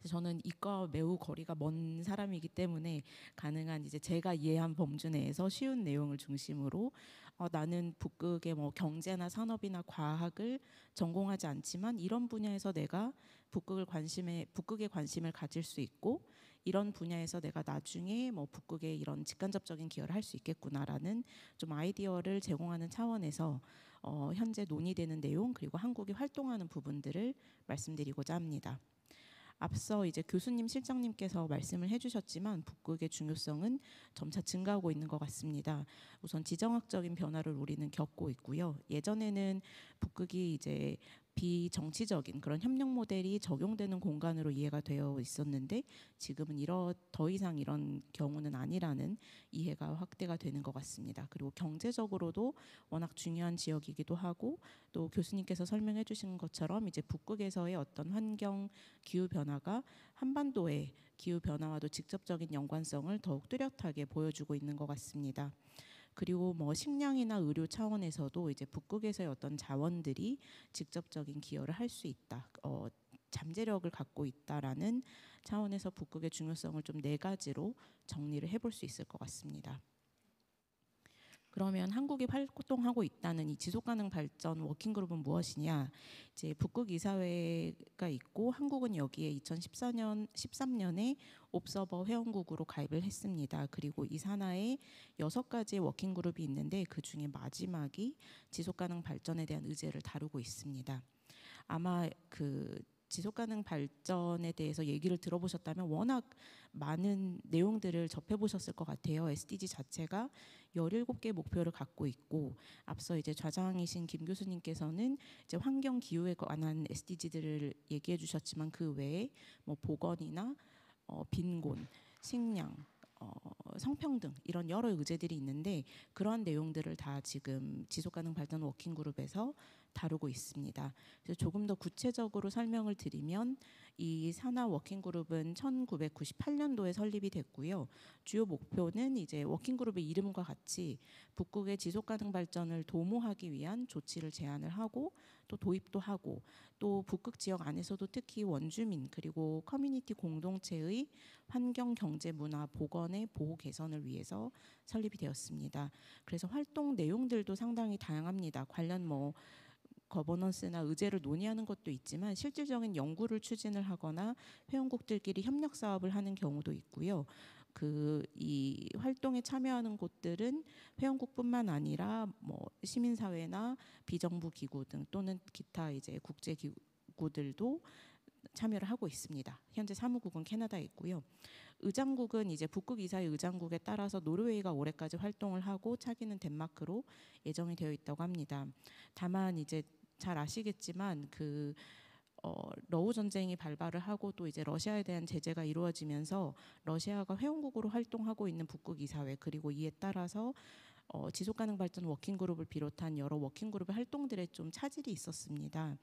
저는 이과 매우 거리가 먼 사람이기 때문에 가능한 이제 제가 이해한 범주 내에서 쉬운 내용을 중심으로 나는 북극의 뭐 경제나 산업이나 과학을 전공하지 않지만 이런 분야에서 내가 북극에 관심을 가질 수 있고, 이런 분야에서 내가 나중에 뭐 북극에 이런 직간접적인 기여를 할 수 있겠구나라는 좀 아이디어를 제공하는 차원에서 현재 논의되는 내용, 그리고 한국이 활동하는 부분들을 말씀드리고자 합니다. 앞서 이제 교수님, 실장님께서 말씀을 해주셨지만 북극의 중요성은 점차 증가하고 있는 것 같습니다. 우선 지정학적인 변화를 우리는 겪고 있고요. 예전에는 북극이 이제 비정치적인 그런 협력 모델이 적용되는 공간으로 이해가 되어 있었는데, 지금은 더 이상 이런 경우는 아니라는 이해가 확대가 되는 것 같습니다. 그리고 경제적으로도 워낙 중요한 지역이기도 하고, 또 교수님께서 설명해 주신 것처럼 이제 북극에서의 어떤 환경 기후 변화가 한반도의 기후 변화와도 직접적인 연관성을 더욱 뚜렷하게 보여주고 있는 것 같습니다. 그리고 뭐 식량이나 의료 차원에서도 이제 북극에서의 어떤 자원들이 직접적인 기여를 할 수 있다, 잠재력을 갖고 있다라는 차원에서 북극의 중요성을 좀 4가지로 정리를 해볼 수 있을 것 같습니다. 그러면 한국이 활동하고 있다는 이 지속가능 발전 워킹그룹은 무엇이냐? 이제 북극 이사회가 있고 한국은 여기에 13년에 옵서버 회원국으로 가입을 했습니다. 그리고 이 산하에 6가지의 워킹그룹이 있는데 그 중에 마지막이 지속가능 발전에 대한 의제를 다루고 있습니다. 아마 그 지속가능 발전에 대해서 얘기를 들어보셨다면 워낙 많은 내용들을 접해보셨을 것 같아요. SDG 자체가 17개 목표를 갖고 있고 앞서 이제 좌장이신 김 교수님께서는 이제 환경 기후에 관한 SDG들을 얘기해 주셨지만 그 외에 뭐 보건이나 빈곤, 식량, 성평등 이런 여러 의제들이 있는데 그러한 내용들을 다 지금 지속가능 발전 워킹그룹에서 다루고 있습니다. 그래서 조금 더 구체적으로 설명을 드리면 이 산하 워킹그룹은 1998년도에 설립이 됐고요. 주요 목표는 이제 워킹그룹의 이름과 같이 북극의 지속가능 발전을 도모하기 위한 조치를 제안을 하고 또 도입도 하고 또 북극 지역 안에서도 특히 원주민 그리고 커뮤니티 공동체의 환경, 경제, 문화, 보건의 보호 개선을 위해서 설립이 되었습니다. 그래서 활동 내용들도 상당히 다양합니다. 관련 뭐 거버넌스나 의제를 논의하는 것도 있지만 실질적인 연구를 추진을 하거나 회원국들끼리 협력 사업을 하는 경우도 있고요. 이 활동에 참여하는 곳들은 회원국뿐만 아니라 뭐 시민사회나 비정부 기구 등 또는 기타 이제 국제 기구들도 참여를 하고 있습니다. 현재 사무국은 캐나다에 있고요. 의장국은 이제 북극 이사회 의장국에 따라서 노르웨이가 올해까지 활동을 하고 차기는 덴마크로 예정이 되어 있다고 합니다. 다만 이제 잘 아시겠지만 러우 전쟁이 발발을 하고 또 이제 러시아에 대한 제재가 이루어지면서 러시아가 회원국으로 활동하고 있는 북극 이사회 그리고 이에 따라서 지속가능 발전 워킹그룹을 비롯한 여러 워킹그룹의 활동들에 좀 차질이 있었습니다.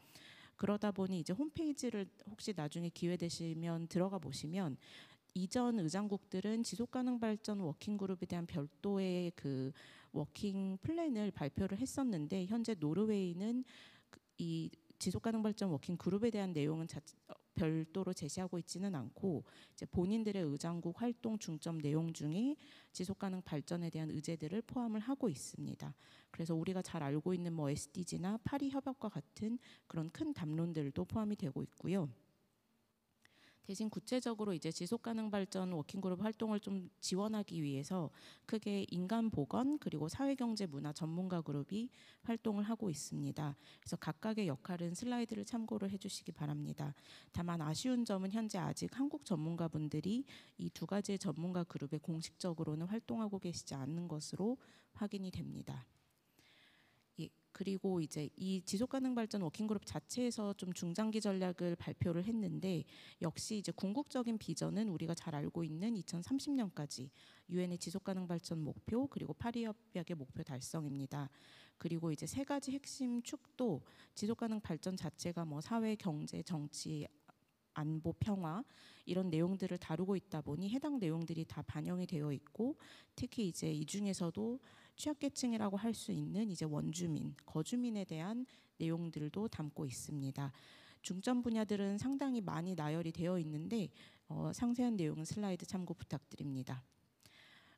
그러다 보니 이제 홈페이지를 혹시 나중에 기회 되시면 들어가 보시면 이전 의장국들은 지속가능 발전 워킹그룹에 대한 별도의 그 워킹 플랜을 발표를 했었는데 현재 노르웨이는 이 지속가능 발전 워킹 그룹에 대한 내용은 별도로 제시하고 있지는 않고 이제 본인들의 의장국 활동 중점 내용 중에 지속가능 발전에 대한 의제들을 포함을 하고 있습니다. 그래서 우리가 잘 알고 있는 뭐 SDG나 파리 협약과 같은 그런 큰 담론들도 포함이 되고 있고요. 대신 구체적으로 이제 지속가능 발전 워킹그룹 활동을 좀 지원하기 위해서 크게 인간보건 그리고 사회경제문화 전문가 그룹이 활동을 하고 있습니다. 그래서 각각의 역할은 슬라이드를 참고를 해주시기 바랍니다. 다만 아쉬운 점은 현재 아직 한국 전문가분들이 이 2가지의 전문가 그룹에 공식적으로는 활동하고 계시지 않는 것으로 확인이 됩니다. 그리고 이제 이 지속가능 발전 워킹그룹 자체에서 좀 중장기 전략을 발표를 했는데 역시 이제 궁극적인 비전은 우리가 잘 알고 있는 2030년까지 유엔의 지속가능 발전 목표 그리고 파리 협약의 목표 달성입니다. 그리고 이제 3가지 핵심 축도 지속가능 발전 자체가 뭐 사회, 경제, 정치, 안보, 평화 이런 내용들을 다루고 있다 보니 해당 내용들이 다 반영이 되어 있고 특히 이제 이 중에서도 취약계층이라고 할 수 있는 이제 원주민, 거주민에 대한 내용들도 담고 있습니다. 중점 분야들은 상당히 많이 나열이 되어 있는데 상세한 내용은 슬라이드 참고 부탁드립니다.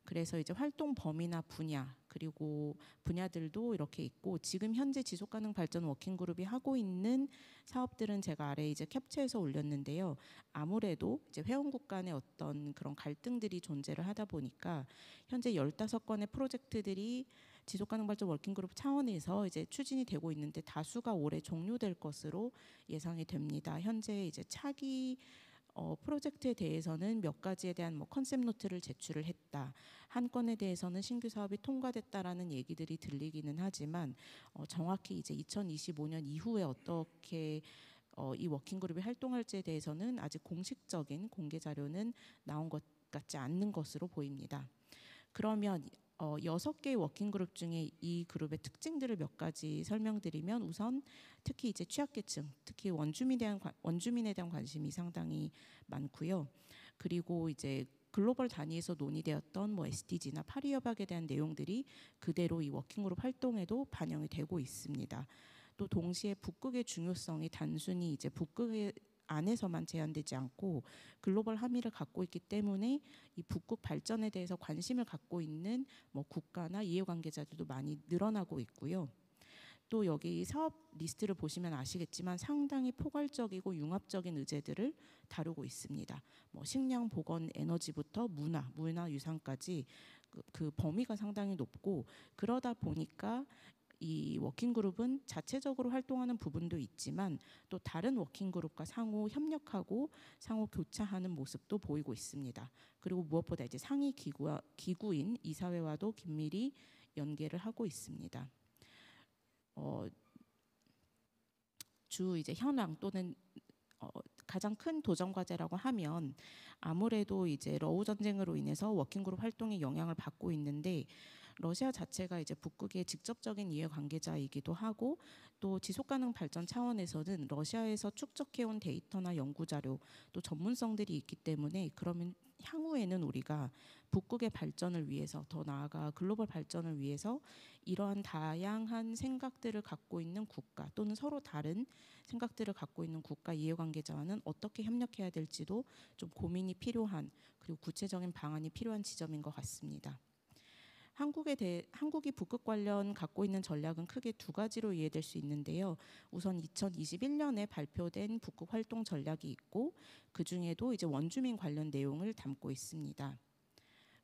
그래서 이제 활동 범위나 분야 그리고 분야들도 이렇게 있고 지금 현재 지속가능 발전 워킹그룹이 하고 있는 사업들은 제가 아래 이제 캡처해서 올렸는데요. 아무래도 이제 회원국 간의 어떤 그런 갈등들이 존재를 하다 보니까 현재 15건의 프로젝트들이 지속가능 발전 워킹그룹 차원에서 이제 추진이 되고 있는데 다수가 올해 종료될 것으로 예상이 됩니다. 현재 이제 차기 프로젝트에 대해서는 몇 가지에 대한 뭐 컨셉 노트를 제출을 했다. 한 건에 대해서는 신규 사업이 통과됐다라는 얘기들이 들리기는 하지만 정확히 이제 2025년 이후에 어떻게 이 워킹그룹이 활동할지에 대해서는 아직 공식적인 공개 자료는 나온 것 같지 않는 것으로 보입니다. 그러면 6개의 워킹그룹 중에 이 그룹의 특징들을 몇 가지 설명드리면 우선 특히 이제 취약계층, 특히 원주민에 대한 관심이 상당히 많고요. 그리고 이제 글로벌 단위에서 논의되었던 뭐 SDG나 파리 협약에 대한 내용들이 그대로 이 워킹그룹 활동에도 반영이 되고 있습니다. 또 동시에 북극의 중요성이 단순히 이제 북극의 안에서만 제한되지 않고 글로벌 함의를 갖고 있기 때문에 이 북극 발전에 대해서 관심을 갖고 있는 뭐 국가나 이해관계자들도 많이 늘어나고 있고요. 또 여기 사업 리스트를 보시면 아시겠지만 상당히 포괄적이고 융합적인 의제들을 다루고 있습니다. 뭐 식량, 보건, 에너지부터 문화유산까지 그 범위가 상당히 높고, 그러다 보니까 이 워킹그룹은 자체적으로 활동하는 부분도 있지만 또 다른 워킹그룹과 상호 협력하고 상호 교차하는 모습도 보이고 있습니다. 그리고 무엇보다 이제 상위 기구인 이사회와도 긴밀히 연계를 하고 있습니다. 주 이제 현황 또는 가장 큰 도전 과제라고 하면 아무래도 이제 러우 전쟁으로 인해서 워킹그룹 활동에 영향을 받고 있는데, 러시아 자체가 이제 북극의 직접적인 이해관계자이기도 하고, 또 지속가능 발전 차원에서는 러시아에서 축적해온 데이터나 연구자료 또 전문성들이 있기 때문에, 그러면 향후에는 우리가 북극의 발전을 위해서, 더 나아가 글로벌 발전을 위해서 이러한 다양한 생각들을 갖고 있는 국가 또는 서로 다른 생각들을 갖고 있는 국가 이해관계자와는 어떻게 협력해야 될지도 좀 고민이 필요한, 그리고 구체적인 방안이 필요한 지점인 것 같습니다. 한국이 북극 관련 갖고 있는 전략은 크게 두 가지로 이해될 수 있는데요. 우선 2021년에 발표된 북극 활동 전략이 있고, 그 중에도 이제 원주민 관련 내용을 담고 있습니다.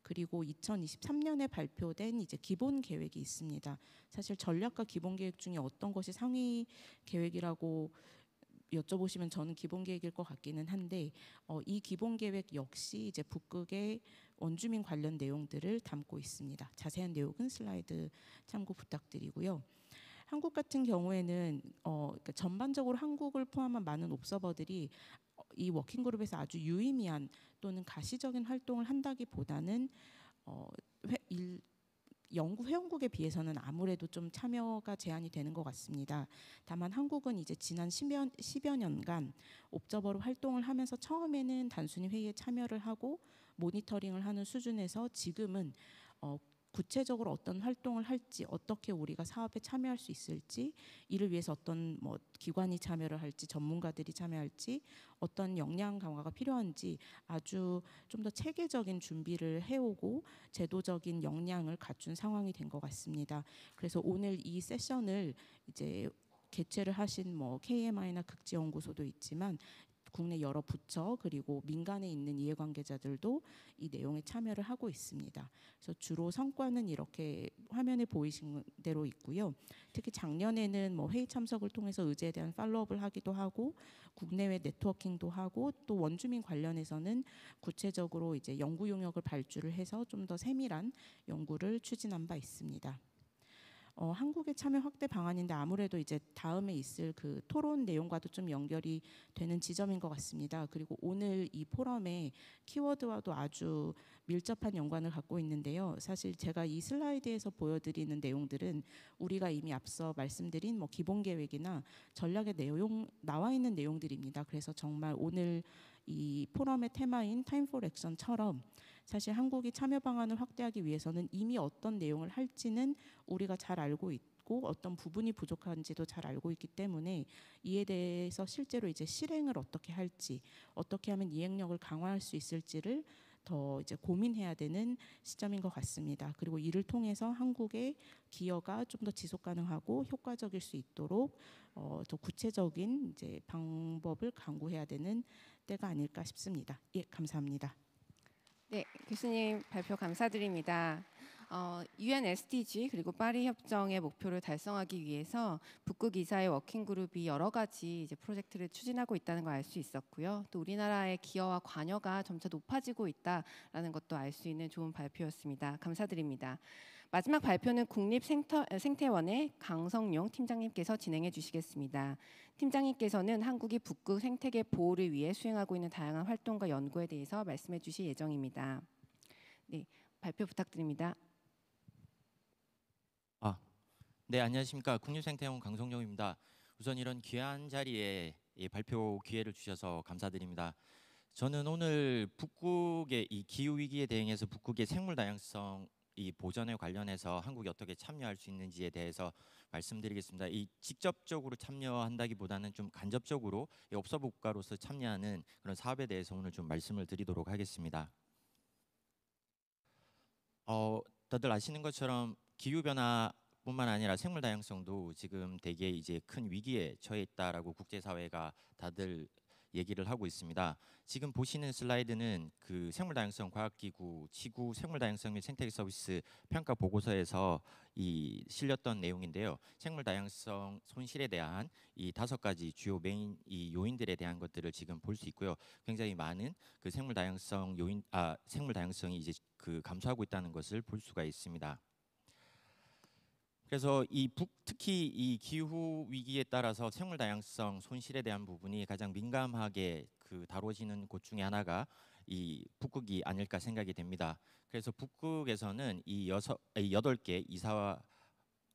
그리고 2023년에 발표된 이제 기본 계획이 있습니다. 사실 전략과 기본 계획 중에 어떤 것이 상위 계획이라고 여쭤보시면 저는 기본 계획일 것 같기는 한데, 이 기본 계획 역시 이제 북극의 원주민 관련 내용들을 담고 있습니다. 자세한 내용은 슬라이드 참고 부탁드리고요. 한국 같은 경우에는 그러니까 전반적으로 한국을 포함한 많은 옵서버들이 이 워킹그룹에서 아주 유의미한 또는 가시적인 활동을 한다기보다는 연구 회원국에 비해서는 아무래도 좀 참여가 제한이 되는 것 같습니다. 다만 한국은 이제 지난 10여 년간 옵저버로 활동을 하면서 처음에는 단순히 회의에 참여를 하고 모니터링을 하는 수준에서 지금은 구체적으로 어떤 활동을 할지, 어떻게 우리가 사업에 참여할 수 있을지, 이를 위해서 어떤 뭐 기관이 참여를 할지, 전문가들이 참여할지, 어떤 역량 강화가 필요한지 아주 좀 더 체계적인 준비를 해오고 제도적인 역량을 갖춘 상황이 된 것 같습니다. 그래서 오늘 이 세션을 이제 개최를 하신 뭐 KMI나 극지연구소도 있지만 국내 여러 부처 그리고 민간에 있는 이해관계자들도 이 내용에 참여를 하고 있습니다. 그래서 주로 성과는 이렇게 화면에 보이신 대로 있고요. 특히 작년에는 뭐 회의 참석을 통해서 의제에 대한 팔로업을 하기도 하고, 국내외 네트워킹도 하고, 또 원주민 관련해서는 구체적으로 이제 연구 용역을 발주를 해서 좀 더 세밀한 연구를 추진한 바 있습니다. 한국의 참여 확대 방안인데 아무래도 이제 다음에 있을 그 토론 내용과도 좀 연결이 되는 지점인 것 같습니다. 그리고 오늘 이 포럼의 키워드와도 아주 밀접한 연관을 갖고 있는데요. 사실 제가 이 슬라이드에서 보여드리는 내용들은 우리가 이미 앞서 말씀드린 뭐 기본 계획이나 전략의 내용 나와 있는 내용들입니다. 그래서 정말 오늘 이 포럼의 테마인 타임 포 액션처럼 사실 한국이 참여 방안을 확대하기 위해서는 이미 어떤 내용을 할지는 우리가 잘 알고 있고 어떤 부분이 부족한지도 잘 알고 있기 때문에 이에 대해서 실제로 이제 실행을 어떻게 할지, 어떻게 하면 이행력을 강화할 수 있을지를 더 이제 고민해야 되는 시점인 것 같습니다. 그리고 이를 통해서 한국의 기여가 좀 더 지속 가능하고 효과적일 수 있도록 더 구체적인 이제 방법을 강구해야 되는 때가 아닐까 싶습니다. 예, 감사합니다. 네, 교수님 발표 감사드립니다. UN SDG 그리고 파리 협정의 목표를 달성하기 위해서 북극 이사회 워킹 그룹이 여러 가지 이제 프로젝트를 추진하고 있다는 걸 알 수 있었고요. 또 우리나라의 기여와 관여가 점차 높아지고 있다라는 것도 알 수 있는 좋은 발표였습니다. 감사드립니다. 마지막 발표는 국립생태원의 강성용 팀장님께서 진행해 주시겠습니다. 팀장님께서는 한국이 북극 생태계 보호를 위해 수행하고 있는 다양한 활동과 연구에 대해서 말씀해 주실 예정입니다. 네, 발표 부탁드립니다. 네, 안녕하십니까. 국립생태원 강성용입니다. 우선 이런 귀한 자리에 발표 기회를 주셔서 감사드립니다. 저는 오늘 북극의 이 기후 위기에 대응해서 북극의 생물 다양성 이 보전에 관련해서 한국이 어떻게 참여할 수 있는지에 대해서 말씀드리겠습니다. 이 직접적으로 참여한다기보다는 좀 간접적으로 이 업소부 국가로서 참여하는 그런 사업에 대해서 오늘 좀 말씀을 드리도록 하겠습니다. 다들 아시는 것처럼 기후 변화뿐만 아니라 생물 다양성도 지금 되게 이제 큰 위기에 처해 있다라고 국제사회가 다들 얘기를 하고 있습니다. 지금 보시는 슬라이드는 그 생물다양성 과학기구 지구 생물다양성 및 생태계 서비스 평가 보고서에서 이 실렸던 내용인데요. 생물다양성 손실에 대한 이 5가지 주요 메인 이 요인들에 대한 것들을 지금 볼 수 있고요. 굉장히 많은 그 생물다양성이 이제 그 감소하고 있다는 것을 볼 수가 있습니다. 그래서 특히 이 기후 위기에 따라서 생물 다양성 손실에 대한 부분이 가장 민감하게 그 다뤄지는 곳 중에 하나가 이 북극이 아닐까 생각이 됩니다. 그래서 북극에서는 이 8개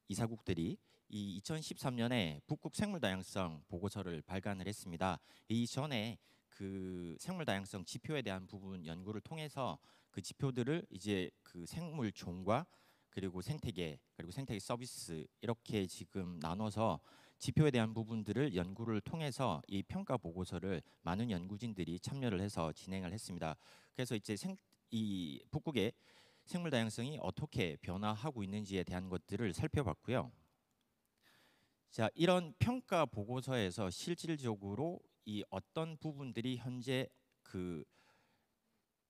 이사국들이 이 2013년에 북극 생물 다양성 보고서를 발간을 했습니다. 이전에 그 생물 다양성 지표에 대한 부분 연구를 통해서 그 지표들을 이제 그 생물 종과 그리고 생태계 그리고 생태계 서비스 이렇게 지금 나눠서 지표에 대한 부분들을 연구를 통해서 이 평가 보고서를 많은 연구진들이 참여를 해서 진행을 했습니다. 그래서 이제 이 북극의 생물 다양성이 어떻게 변화하고 있는지에 대한 것들을 살펴봤고요. 자, 이런 평가 보고서에서 실질적으로 이 어떤 부분들이 현재 그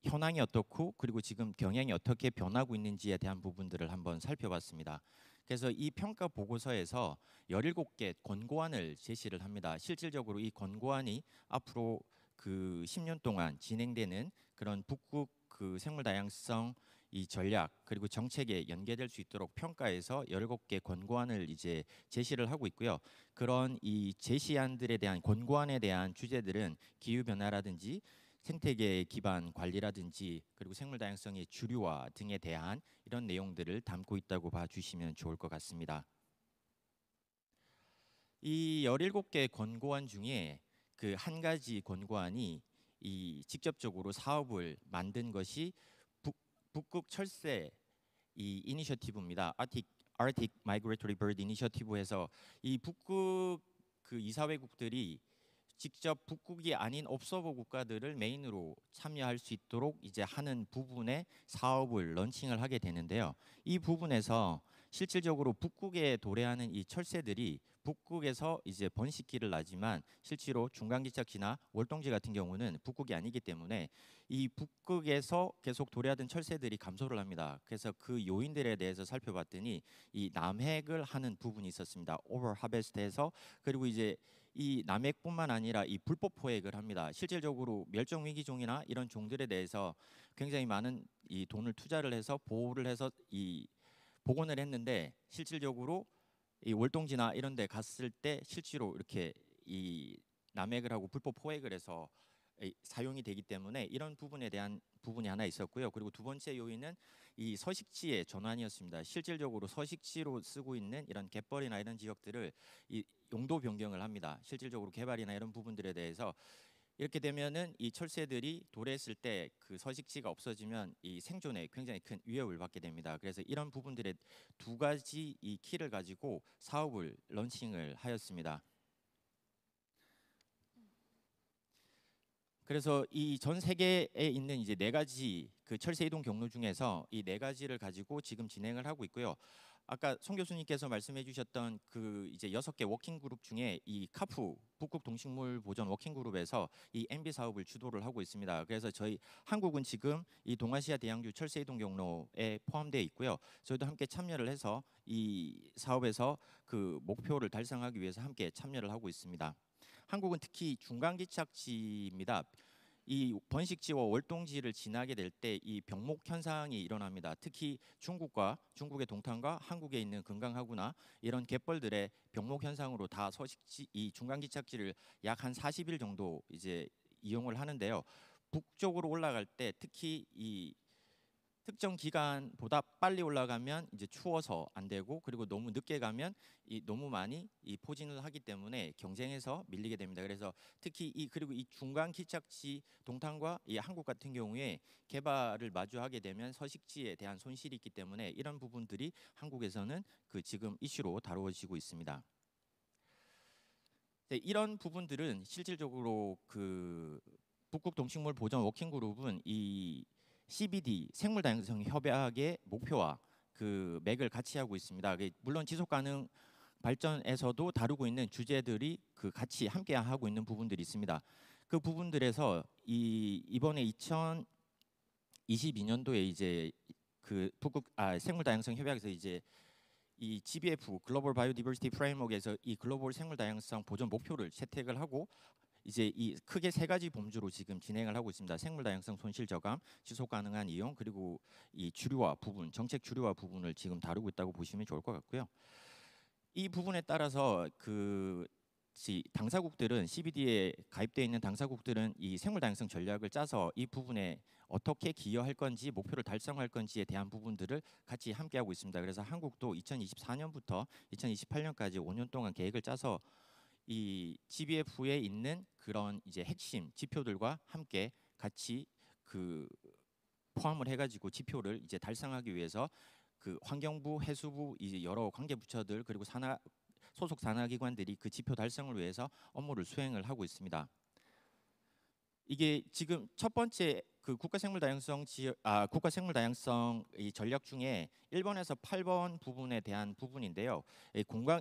현황이 어떻고 그리고 지금 경향이 어떻게 변하고 있는지에 대한 부분들을 한번 살펴봤습니다. 그래서 이 평가 보고서에서 17개 권고안을 제시를 합니다. 실질적으로 이 권고안이 앞으로 그 10년 동안 진행되는 그런 북극 그 생물 다양성 이 전략 그리고 정책에 연계될 수 있도록 평가해서 17개 권고안을 이제 제시를 하고 있고요. 그런 이 제시안들에 대한 권고안에 대한 주제들은 기후 변화라든지 생태계 기반 관리라든지 그리고 생물 다양성의 주류화 등에 대한 이런 내용들을 담고 있다고 봐주시면 좋을 것 같습니다. 이 17개 권고안 중에 그 한 가지 권고안이 이 직접적으로 사업을 만든 것이 북극 철새 이 이니셔티브입니다. Arctic Migratory Bird Initiative에서 이 북극 그 이사회국들이 직접 북극이 아닌 업서버 국가들을 메인으로 참여할 수 있도록 이제 하는 부분의 사업을 런칭을 하게 되는데요. 이 부분에서 실질적으로 북극에 도래하는 이 철새들이 북극에서 이제 번식기를 나지만 실제로 중간기착지나 월동지 같은 경우는 북극이 아니기 때문에 이 북극에서 계속 도래하던 철새들이 감소를 합니다. 그래서 그 요인들에 대해서 살펴봤더니 이 남획을 하는 부분이 있었습니다. 오버 하베스트에서 그리고 이제 이 남획뿐만 아니라 이 불법 포획을 합니다. 실질적으로 멸종 위기종이나 이런 종들에 대해서 굉장히 많은 이 돈을 투자를 해서 보호를 해서 이 복원을 했는데 실질적으로 이 월동지나 이런 데 갔을 때 실제로 이렇게 이 남획을 하고 불법 포획을 해서 사용이 되기 때문에 이런 부분에 대한 부분이 하나 있었고요. 그리고 두 번째 요인은 이 서식지의 전환이었습니다. 실질적으로 서식지로 쓰고 있는 이런 갯벌이나 이런 지역들을 이 용도 변경을 합니다. 실질적으로 개발이나 이런 부분들에 대해서 이렇게 되면은 이 철새들이 도래했을 때 그 서식지가 없어지면 이 생존에 굉장히 큰 위협을 받게 됩니다. 그래서 이런 부분들의 두 가지 이 키를 가지고 사업을 런칭을 하였습니다. 그래서 이 전 세계에 있는 이제 4가지 그 철새 이동 경로 중에서 이 4가지를 가지고 지금 진행을 하고 있고요. 아까 송 교수님께서 말씀해 주셨던 그 이제 6개 워킹 그룹 중에 이 카푸 북극 동식물 보전 워킹 그룹에서 이 MB 사업을 주도를 하고 있습니다. 그래서 저희 한국은 지금 이 동아시아 대양주 철새 이동 경로에 포함되어 있고요. 저희도 함께 참여를 해서 이 사업에서 그 목표를 달성하기 위해서 함께 참여를 하고 있습니다. 한국은 특히 중간기착지입니다. 이 번식지와 월동지를 지나게 될 때 이 병목 현상이 일어납니다. 특히 중국의 동탄과 한국에 있는 금강하구나 이런 갯벌들의 병목 현상으로 다 서식지 이 중간기착지를 약 한 40일 정도 이제 이용을 하는데요. 북쪽으로 올라갈 때 특히 특정 기간보다 빨리 올라가면 이제 추워서 안 되고, 그리고 너무 늦게 가면 너무 많이 포진을 하기 때문에 경쟁에서 밀리게 됩니다. 그래서 특히 그리고 이 중간 기착지 동탄과 이 한국 같은 경우에 개발을 마주하게 되면 서식지에 대한 손실이 있기 때문에 이런 부분들이 한국에서는 지금 이슈로 다루어지고 있습니다. 네, 이런 부분들은 실질적으로 북극 동식물 보전 워킹 그룹은 이 CBD 생물 다양성 협약의 목표와 맥을 같이 하고 있습니다. 물론 지속 가능 발전에서도 다루고 있는 주제들이 같이 함께 하고 있는 부분들이 있습니다. 그 부분들에서 이번에 2022년도에 이제 북극 생물 다양성 협약에서 이제 이 GBF 글로벌 바이오디버시티 프레임워크에서 이 글로벌 생물 다양성 보존 목표를 채택을 하고 이제 크게 세 가지 범주로 지금 진행을 하고 있습니다. 생물 다양성 손실 저감, 지속 가능한 이용, 그리고 이 주류화 부분, 정책 주류화 부분을 지금 다루고 있다고 보시면 좋을 것 같고요. 이 부분에 따라서 당사국들은 CBD에 가입되어 있는 당사국들은 이 생물 다양성 전략을 짜서 이 부분에 어떻게 기여할 건지, 목표를 달성할 건지에 대한 부분들을 같이 함께 하고 있습니다. 그래서 한국도 2024년부터 2028년까지 5년 동안 계획을 짜서 이 GBF에 있는 그런 이제 핵심 지표들과 함께 같이 포함을 해가지고 지표를 이제 달성하기 위해서 환경부, 해수부, 이제 여러 관계 부처들 그리고 소속 산하기관들이 그 지표 달성을 위해서 업무를 수행을 하고 있습니다. 이게 지금 첫 번째 국가생물 다양성 이 전략 중에 1번에서 8번 부분에 대한 부분인데요.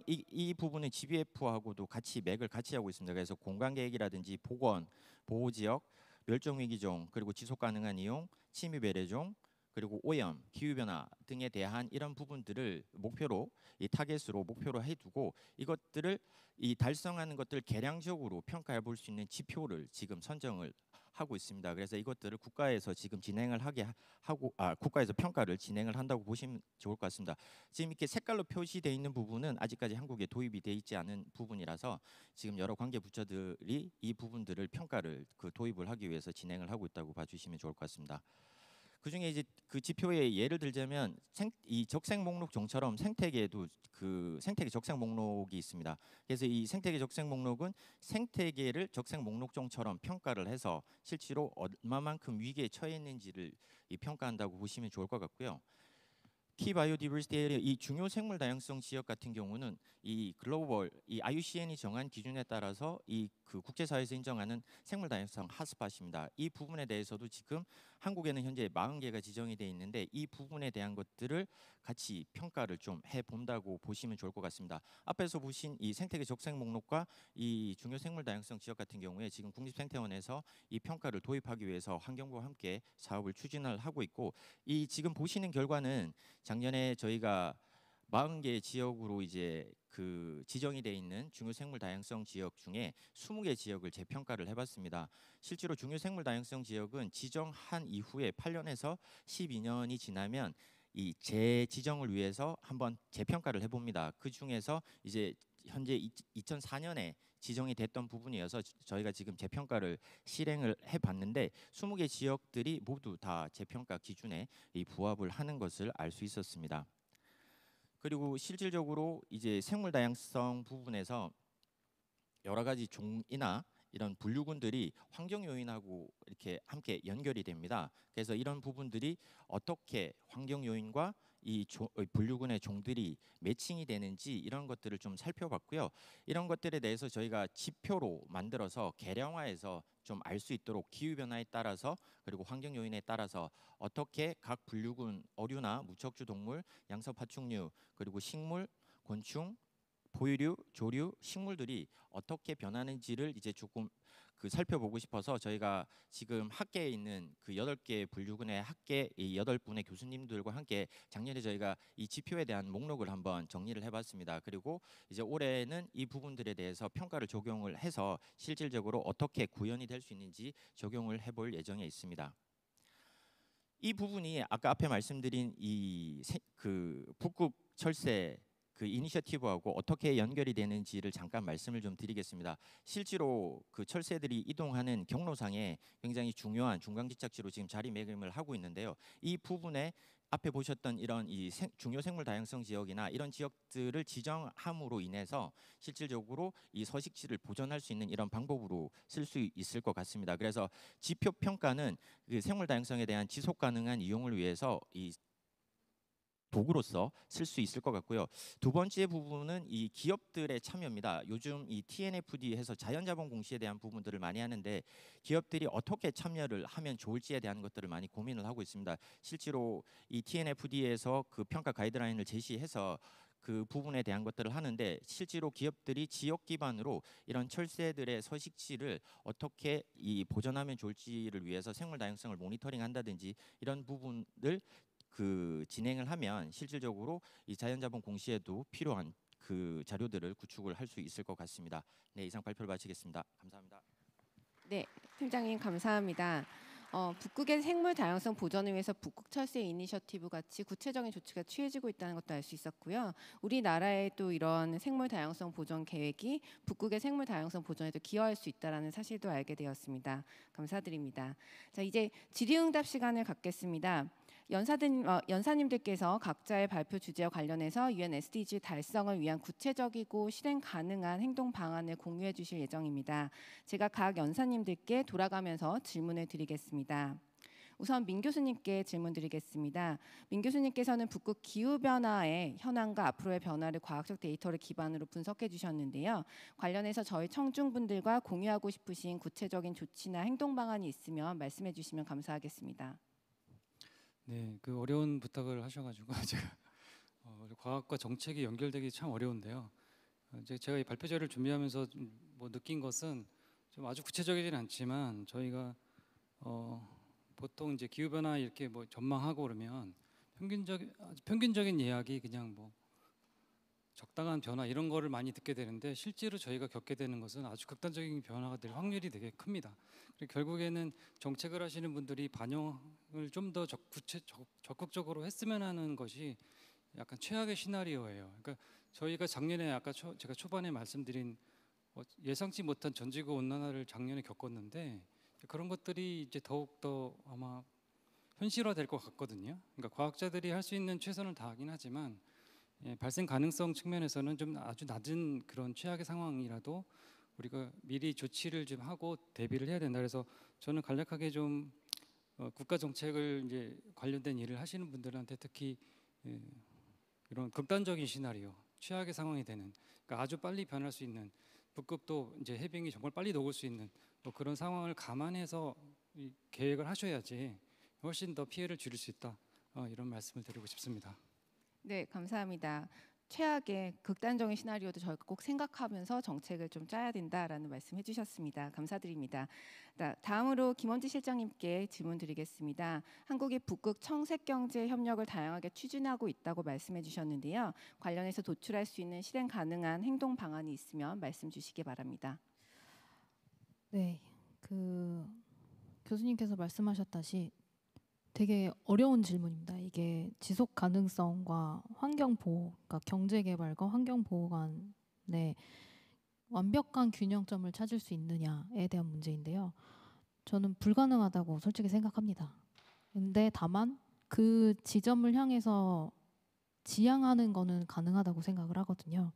이 부분은 GBF하고도 같이 맥을 같이 하고 있습니다. 그래서 공간 계획이라든지 복원, 보호 지역, 멸종 위기종, 그리고 지속 가능한 이용, 침입 외래종, 그리고 오염, 기후 변화 등에 대한 이런 부분들을 목표로 타겟으로 목표로 해두고 이것들을 달성하는 것들 계량적으로 평가해 볼 수 있는 지표를 지금 선정을 하고 있습니다. 그래서 이것들을 국가에서 지금 진행을 국가에서 평가를 진행을 한다고 보시면 좋을 것 같습니다. 지금 이렇게 색깔로 표시되어 있는 부분은 아직까지 한국에 도입이 되어 있지 않은 부분이라서 지금 여러 관계 부처들이 이 부분들을 평가를 도입을 하기 위해서 진행을 하고 있다고 봐주시면 좋을 것 같습니다. 그중에 이제 지표에 예를 들자면 이 적색 목록종처럼 생태계에도 생태계 적색 목록이 있습니다. 그래서 이 생태계 적색 목록은 생태계를 적색 목록종처럼 평가를 해서 실제로 얼마만큼 위기에 처해 있는지를 평가한다고 보시면 좋을 것 같고요. 키 바이오디버시티 에리어, 이 중요 생물 다양성 지역 같은 경우는 이 글로벌 IUCN이 정한 기준에 따라서 국제사회에서 인정하는 생물 다양성 핫스팟입니다. 이 부분에 대해서도 지금 한국에는 현재 40개가 지정이 되어 있는데 이 부분에 대한 것들을 같이 평가를 좀 해본다고 보시면 좋을 것 같습니다. 앞에서 보신 이 생태계 적색 목록과 이 중요 생물 다양성 지역 같은 경우에 지금 국립생태원에서 이 평가를 도입하기 위해서 환경부와 함께 사업을 추진을 하고 있고, 이 지금 보시는 결과는 작년에 저희가 40개 지역으로 이제 지정이 되어 있는 중요생물 다양성 지역 중에 20개 지역을 재평가를 해봤습니다. 실제로 중요생물 다양성 지역은 지정한 이후에 8년에서 12년이 지나면 이 재지정을 위해서 한번 재평가를 해봅니다. 그 중에서 이제 현재 2004년에 지정이 됐던 부분이어서 저희가 지금 재평가를 실행을 해봤는데 20개 지역들이 모두 다 재평가 기준에 부합을 하는 것을 알 수 있었습니다. 그리고 실질적으로 이제 생물 다양성 부분에서 여러 가지 종이나 이런 분류군들이 환경 요인하고 이렇게 함께 연결이 됩니다. 그래서 이런 부분들이 어떻게 환경 요인과 이 분류군의 종들이 매칭이 되는지 이런 것들을 좀 살펴봤고요. 이런 것들에 대해서 저희가 지표로 만들어서 계량화해서 좀 알 수 있도록 기후 변화에 따라서 그리고 환경 요인에 따라서 어떻게 각 분류군 어류나 무척주 동물, 양서 파충류 그리고 식물, 곤충, 포유류, 조류, 식물들이 어떻게 변하는지를 이제 조금 살펴보고 싶어서 저희가 지금 학계에 있는 8개 분류군의 학계 8분의 교수님들과 함께 작년에 저희가 이 지표에 대한 목록을 한번 정리를 해봤습니다. 그리고 이제 올해는 이 부분들에 대해서 평가를 적용을 해서 실질적으로 어떻게 구현이 될 수 있는지 적용을 해볼 예정에 있습니다. 이 부분이 아까 앞에 말씀드린 북극 철새 그 이니셔티브하고 어떻게 연결이 되는지를 잠깐 말씀을 좀 드리겠습니다. 실제로 그 철새들이 이동하는 경로상에 굉장히 중요한 중간지착지로 지금 자리매김을 하고 있는데요. 이 부분에 앞에 보셨던 이런 중요 생물 다양성 지역이나 이런 지역들을 지정함으로 인해서 실질적으로 이 서식지를 보존할 수 있는 이런 방법으로 쓸 수 있을 것 같습니다. 그래서 지표 평가는 그 생물 다양성에 대한 지속 가능한 이용을 위해서 이 도구로서 쓸 수 있을 것 같고요. 두 번째 부분은 이 기업들의 참여입니다. 요즘 이 TNFD 해서 자연자본 공시에 대한 부분들을 많이 하는데 기업들이 어떻게 참여를 하면 좋을지에 대한 것들을 많이 고민을 하고 있습니다. 실제로 이 TNFD에서 그 평가 가이드라인을 제시해서 그 부분에 대한 것들을 하는데 실제로 기업들이 지역 기반으로 이런 철새들의 서식지를 어떻게 이 보존하면 좋을지를 위해서 생물 다양성을 모니터링한다든지 이런 부분을 그 진행을 하면 실질적으로 이 자연자본 공시에도 필요한 그 자료들을 구축을 할 수 있을 것 같습니다. 네, 이상 발표를 마치겠습니다. 감사합니다. 네, 팀장님 감사합니다. 북극의 생물 다양성 보전을 위해서 북극 철새 이니셔티브 같이 구체적인 조치가 취해지고 있다는 것도 알 수 있었고요. 우리나라의 또 이런 생물 다양성 보전 계획이 북극의 생물 다양성 보전에도 기여할 수 있다는 사실도 알게 되었습니다. 감사드립니다. 자, 이제 질의응답 시간을 갖겠습니다. 연사님들께서 각자의 발표 주제와 관련해서 UN SDG 달성을 위한 구체적이고 실행 가능한 행동 방안을 공유해 주실 예정입니다. 제가 각 연사님들께 돌아가면서 질문을 드리겠습니다. 우선 민 교수님께 질문 드리겠습니다. 민 교수님께서는 북극 기후변화의 현황과 앞으로의 변화를 과학적 데이터를 기반으로 분석해 주셨는데요. 관련해서 저희 청중분들과 공유하고 싶으신 구체적인 조치나 행동 방안이 있으면 말씀해 주시면 감사하겠습니다. 네, 그 어려운 부탁을 하셔가지고 제가 과학과 정책이 연결되기 참 어려운데요. 제가 이 발표 자료를 준비하면서 뭐 느낀 것은 좀 아주 구체적이진 않지만 저희가 보통 이제 기후 변화 이렇게 뭐 전망하고 그러면 평균적인 이야기 그냥 뭐 적당한 변화 이런 거를 많이 듣게 되는데 실제로 저희가 겪게 되는 것은 아주 극단적인 변화가 될 확률이 되게 큽니다. 그리고 결국에는 정책을 하시는 분들이 반영을 좀 더 적극적으로 했으면 하는 것이 약간 최악의 시나리오예요. 그러니까 저희가 작년에 아까 제가 초반에 말씀드린 예상치 못한 전지구 온난화를 작년에 겪었는데 그런 것들이 이제 더욱 더 아마 현실화될 것 같거든요. 그러니까 과학자들이 할 수 있는 최선을 다하긴 하지만 발생 가능성 측면에서는 좀 아주 낮은 그런 최악의 상황이라도 우리가 미리 조치를 좀 하고 대비를 해야 된다. 그래서 저는 간략하게 좀 국가 정책을 이제 관련된 일을 하시는 분들한테 특히 이런 극단적인 시나리오, 최악의 상황이 되는, 그러니까 아주 빨리 변할 수 있는 북극도 이제 해빙이 정말 빨리 녹을 수 있는 뭐 그런 상황을 감안해서 이 계획을 하셔야지 훨씬 더 피해를 줄일 수 있다. 이런 말씀을 드리고 싶습니다. 네, 감사합니다. 최악의 극단적인 시나리오도 저희가 꼭 생각하면서 정책을 좀 짜야 된다라는 말씀 해주셨습니다. 감사드립니다. 다음으로 김원지 실장님께 질문 드리겠습니다. 한국이 북극 청색 경제 협력을 다양하게 추진하고 있다고 말씀해 주셨는데요. 관련해서 도출할 수 있는 실행 가능한 행동 방안이 있으면 말씀 주시기 바랍니다. 네, 그 교수님께서 말씀하셨다시 되게 어려운 질문입니다. 이게 지속 가능성과 환경 보호, 그러니까 경제 개발과 환경 보호 간의 완벽한 균형점을 찾을 수 있느냐에 대한 문제인데요. 저는 불가능하다고 솔직히 생각합니다. 근데 다만 그 지점을 향해서 지향하는 거는 가능하다고 생각을 하거든요.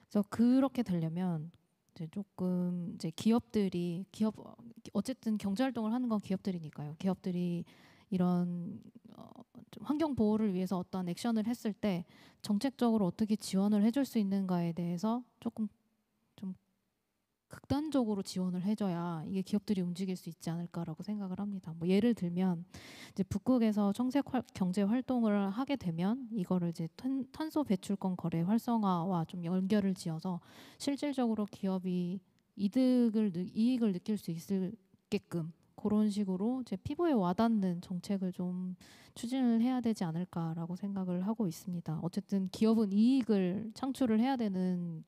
그래서 그렇게 되려면 이제 조금 이제 어쨌든 경제 활동을 하는 건 기업들이니까요. 기업들이 이런 좀 환경 보호를 위해서 어떤 액션을 했을 때 정책적으로 어떻게 지원을 해줄 수 있는가에 대해서 조금 좀 극단적으로 지원을 해줘야 이게 기업들이 움직일 수 있지 않을까라고 생각을 합니다. 뭐 예를 들면 이제 북극에서 청색 경제 활동을 하게 되면 이거를 이제 탄소 배출권 거래 활성화와 좀 연결을 지어서 실질적으로 기업이 이익을 느낄 수 있게끔 그런 식으로 제 피부에 와닿는 정책을 좀 추진을 해야 되지 않을까라고 생각을 하고 있습니다. 어쨌든 기업은 이익을 창출을 해야 되는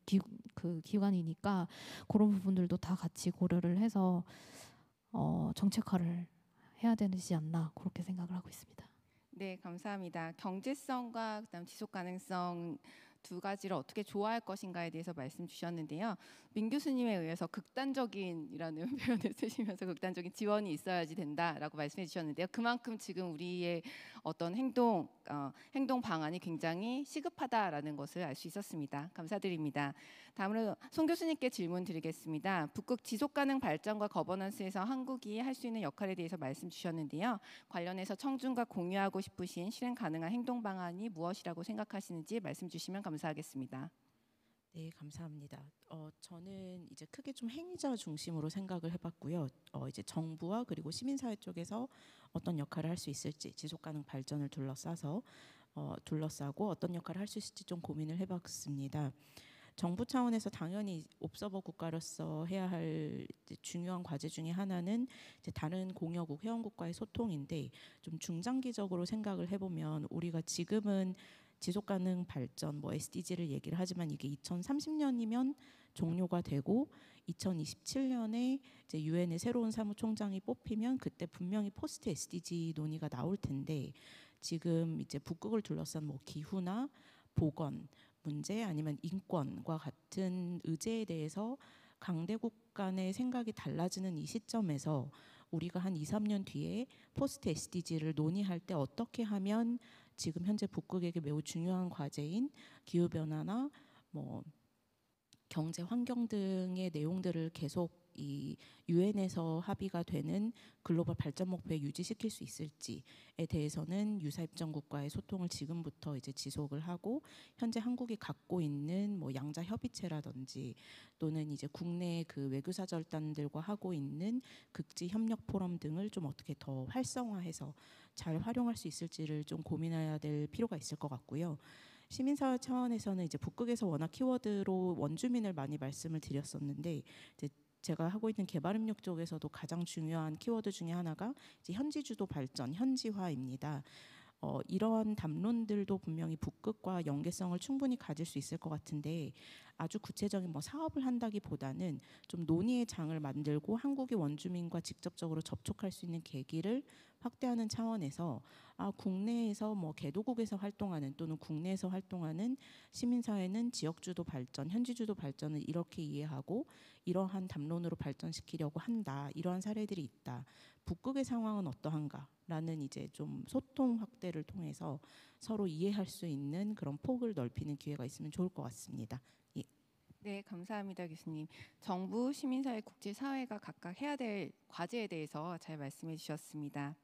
기관이니까 그런 부분들도 다 같이 고려를 해서 정책화를 해야 되지 않나 그렇게 생각을 하고 있습니다. 네, 감사합니다. 경제성과 그다음 지속 가능성 두 가지를 어떻게 조화할 것인가에 대해서 말씀 주셨는데요. 민 교수님에 의해서 극단적인이라는 표현을 쓰시면서 극단적인 지원이 있어야지 된다라고 말씀해 주셨는데요. 그만큼 지금 우리의 어떤 행동 방안이 굉장히 시급하다라는 것을 알 수 있었습니다. 감사드립니다. 다음으로 송 교수님께 질문 드리겠습니다. 북극 지속가능 발전과 거버넌스에서 한국이 할 수 있는 역할에 대해서 말씀 주셨는데요. 관련해서 청중과 공유하고 싶으신 실행 가능한 행동 방안이 무엇이라고 생각하시는지 말씀 주시면 감사하겠습니다. 네, 감사합니다. 저는 이제 크게 좀 행위자 중심으로 생각을 해봤고요. 이제 정부와 그리고 시민사회 쪽에서 어떤 역할을 할 수 있을지, 지속가능 발전을 둘러싸고 어떤 역할을 할 수 있을지 좀 고민을 해봤습니다. 정부 차원에서 당연히 옵서버 국가로서 해야 할 중요한 과제 중에 하나는 이제 다른 공여국, 회원국과의 소통인데, 좀 중장기적으로 생각을 해보면 우리가 지금은 지속가능 발전, 뭐 SDG를 얘기를 하지만 이게 2030년이면 종료가 되고 2027년에 이제 유엔의 새로운 사무총장이 뽑히면 그때 분명히 포스트 SDG 논의가 나올 텐데, 지금 이제 북극을 둘러싼 뭐 기후나 보건 문제 아니면 인권과 같은 의제에 대해서 강대국 간의 생각이 달라지는 이 시점에서 우리가 한 2, 3년 뒤에 포스트 SDG를 논의할 때 어떻게 하면 지금 현재 북극에게 매우 중요한 과제인 기후변화나 뭐 경제 환경 등의 내용들을 계속 이 유엔에서 합의가 되는 글로벌 발전 목표에 유지시킬 수 있을지에 대해서는 유사입정국과의 소통을 지금부터 이제 지속을 하고, 현재 한국이 갖고 있는 뭐 양자 협의체라든지 또는 이제 국내 그 외교사절단들과 하고 있는 극지 협력 포럼 등을 좀 어떻게 더 활성화해서 잘 활용할 수 있을지를 좀 고민해야 될 필요가 있을 것 같고요. 시민사회 차원에서는 이제 북극에서 워낙 키워드로 원주민을 많이 말씀을 드렸었는데, 이제 제가 하고 있는 개발협력 쪽에서도 가장 중요한 키워드 중에 하나가 이제 현지주도 발전, 현지화입니다. 이러한 담론들도 분명히 북극과 연계성을 충분히 가질 수 있을 것 같은데, 아주 구체적인 뭐 사업을 한다기보다는 좀 논의의 장을 만들고 한국의 원주민과 직접적으로 접촉할 수 있는 계기를 확대하는 차원에서 국내에서 뭐 개도국에서 활동하는 또는 국내에서 활동하는 시민사회는 지역주도 발전, 현지주도 발전을 이렇게 이해하고 이러한 담론으로 발전시키려고 한다. 이러한 사례들이 있다. 북극의 상황은 어떠한가라는 이제 좀 소통 확대를 통해서 서로 이해할 수 있는 그런 폭을 넓히는 기회가 있으면 좋을 것 같습니다. 예. 네, 감사합니다, 교수님. 정부, 시민사회, 국제사회가 각각 해야 될 과제에 대해서 잘 말씀해 주셨습니다.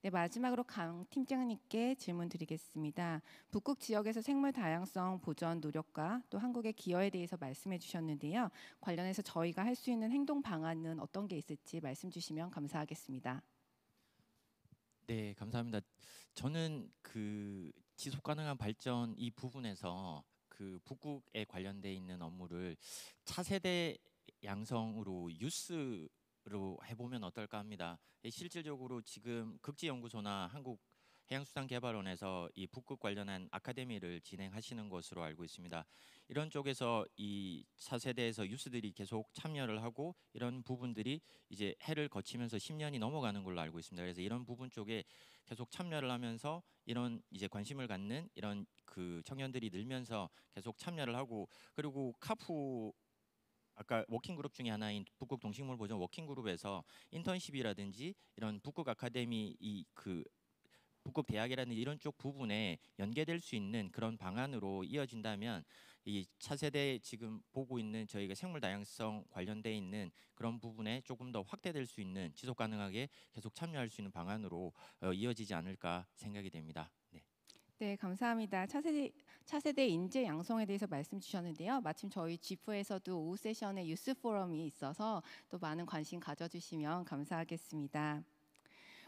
네, 마지막으로 강 팀장님께 질문 드리겠습니다. 북극 지역에서 생물 다양성 보전 노력과 또 한국의 기여에 대해서 말씀해 주셨는데요. 관련해서 저희가 할 수 있는 행동 방안은 어떤 게 있을지 말씀 주시면 감사하겠습니다. 네, 감사합니다. 저는 그 지속 가능한 발전 이 부분에서 그 북극에 관련돼 있는 업무를 차세대 양성으로 유스로 해보면 어떨까 합니다. 실질적으로 지금 극지연구소나 한국해양수산개발원에서 이 북극 관련한 아카데미를 진행하시는 것으로 알고 있습니다. 이런 쪽에서 이 차세대에서 유스들이 계속 참여를 하고 이런 부분들이 이제 해를 거치면서 10년이 넘어가는 걸로 알고 있습니다. 그래서 이런 부분 쪽에 계속 참여를 하면서 이런 이제 관심을 갖는 이런 그 청년들이 늘면서 계속 참여를 하고, 그리고 카푸 아까 워킹그룹 중에 하나인 북극 동식물 보전 워킹그룹에서 인턴십이라든지 이런 북극 아카데미 그 북극 대학이라든지 이런 쪽 부분에 연계될 수 있는 그런 방안으로 이어진다면 이 차세대 지금 보고 있는 저희가 생물 다양성 관련돼 있는 그런 부분에 조금 더 확대될 수 있는 지속 가능하게 계속 참여할 수 있는 방안으로 이어지지 않을까 생각이 됩니다. 네. 네, 감사합니다. 차세대 인재 양성에 대해서 말씀 주셨는데요. 마침 저희 G4에서도 오후 세션에 유스 포럼이 있어서 또 많은 관심 가져주시면 감사하겠습니다.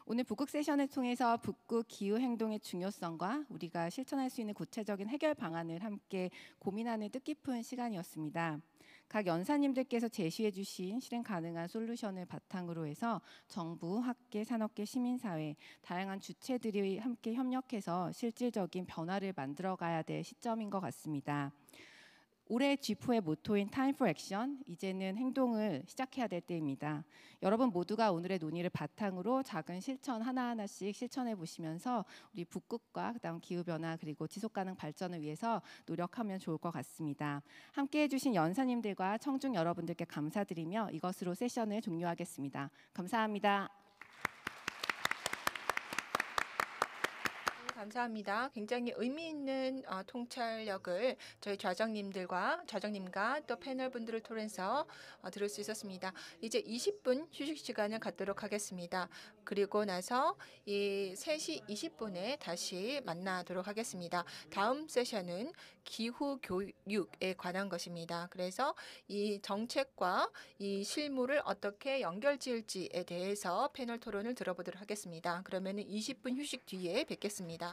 오늘 북극 세션을 통해서 북극 기후 행동의 중요성과 우리가 실천할 수 있는 구체적인 해결 방안을 함께 고민하는 뜻깊은 시간이었습니다. 각 연사님들께서 제시해 주신 실행 가능한 솔루션을 바탕으로 해서 정부, 학계, 산업계, 시민사회 다양한 주체들이 함께 협력해서 실질적인 변화를 만들어 가야 될 시점인 것 같습니다. 올해 G4의 모토인 Time for Action, 이제는 행동을 시작해야 될 때입니다. 여러분 모두가 오늘의 논의를 바탕으로 작은 실천 하나하나씩 실천해 보시면서 우리 북극과 그다음 기후변화 그리고 지속가능 발전을 위해서 노력하면 좋을 것 같습니다. 함께해 주신 연사님들과 청중 여러분들께 감사드리며 이것으로 세션을 종료하겠습니다. 감사합니다. 감사합니다. 굉장히 의미 있는 통찰력을 저희 좌정님과 또 패널 분들을 통해서 들을 수 있었습니다. 이제 20분 휴식 시간을 갖도록 하겠습니다. 그리고 나서 이 3시 20분에 다시 만나도록 하겠습니다. 다음 세션은 기후 교육에 관한 것입니다. 그래서 이 정책과 이 실무를 어떻게 연결지을지에 대해서 패널 토론을 들어보도록 하겠습니다. 그러면 20분 휴식 뒤에 뵙겠습니다.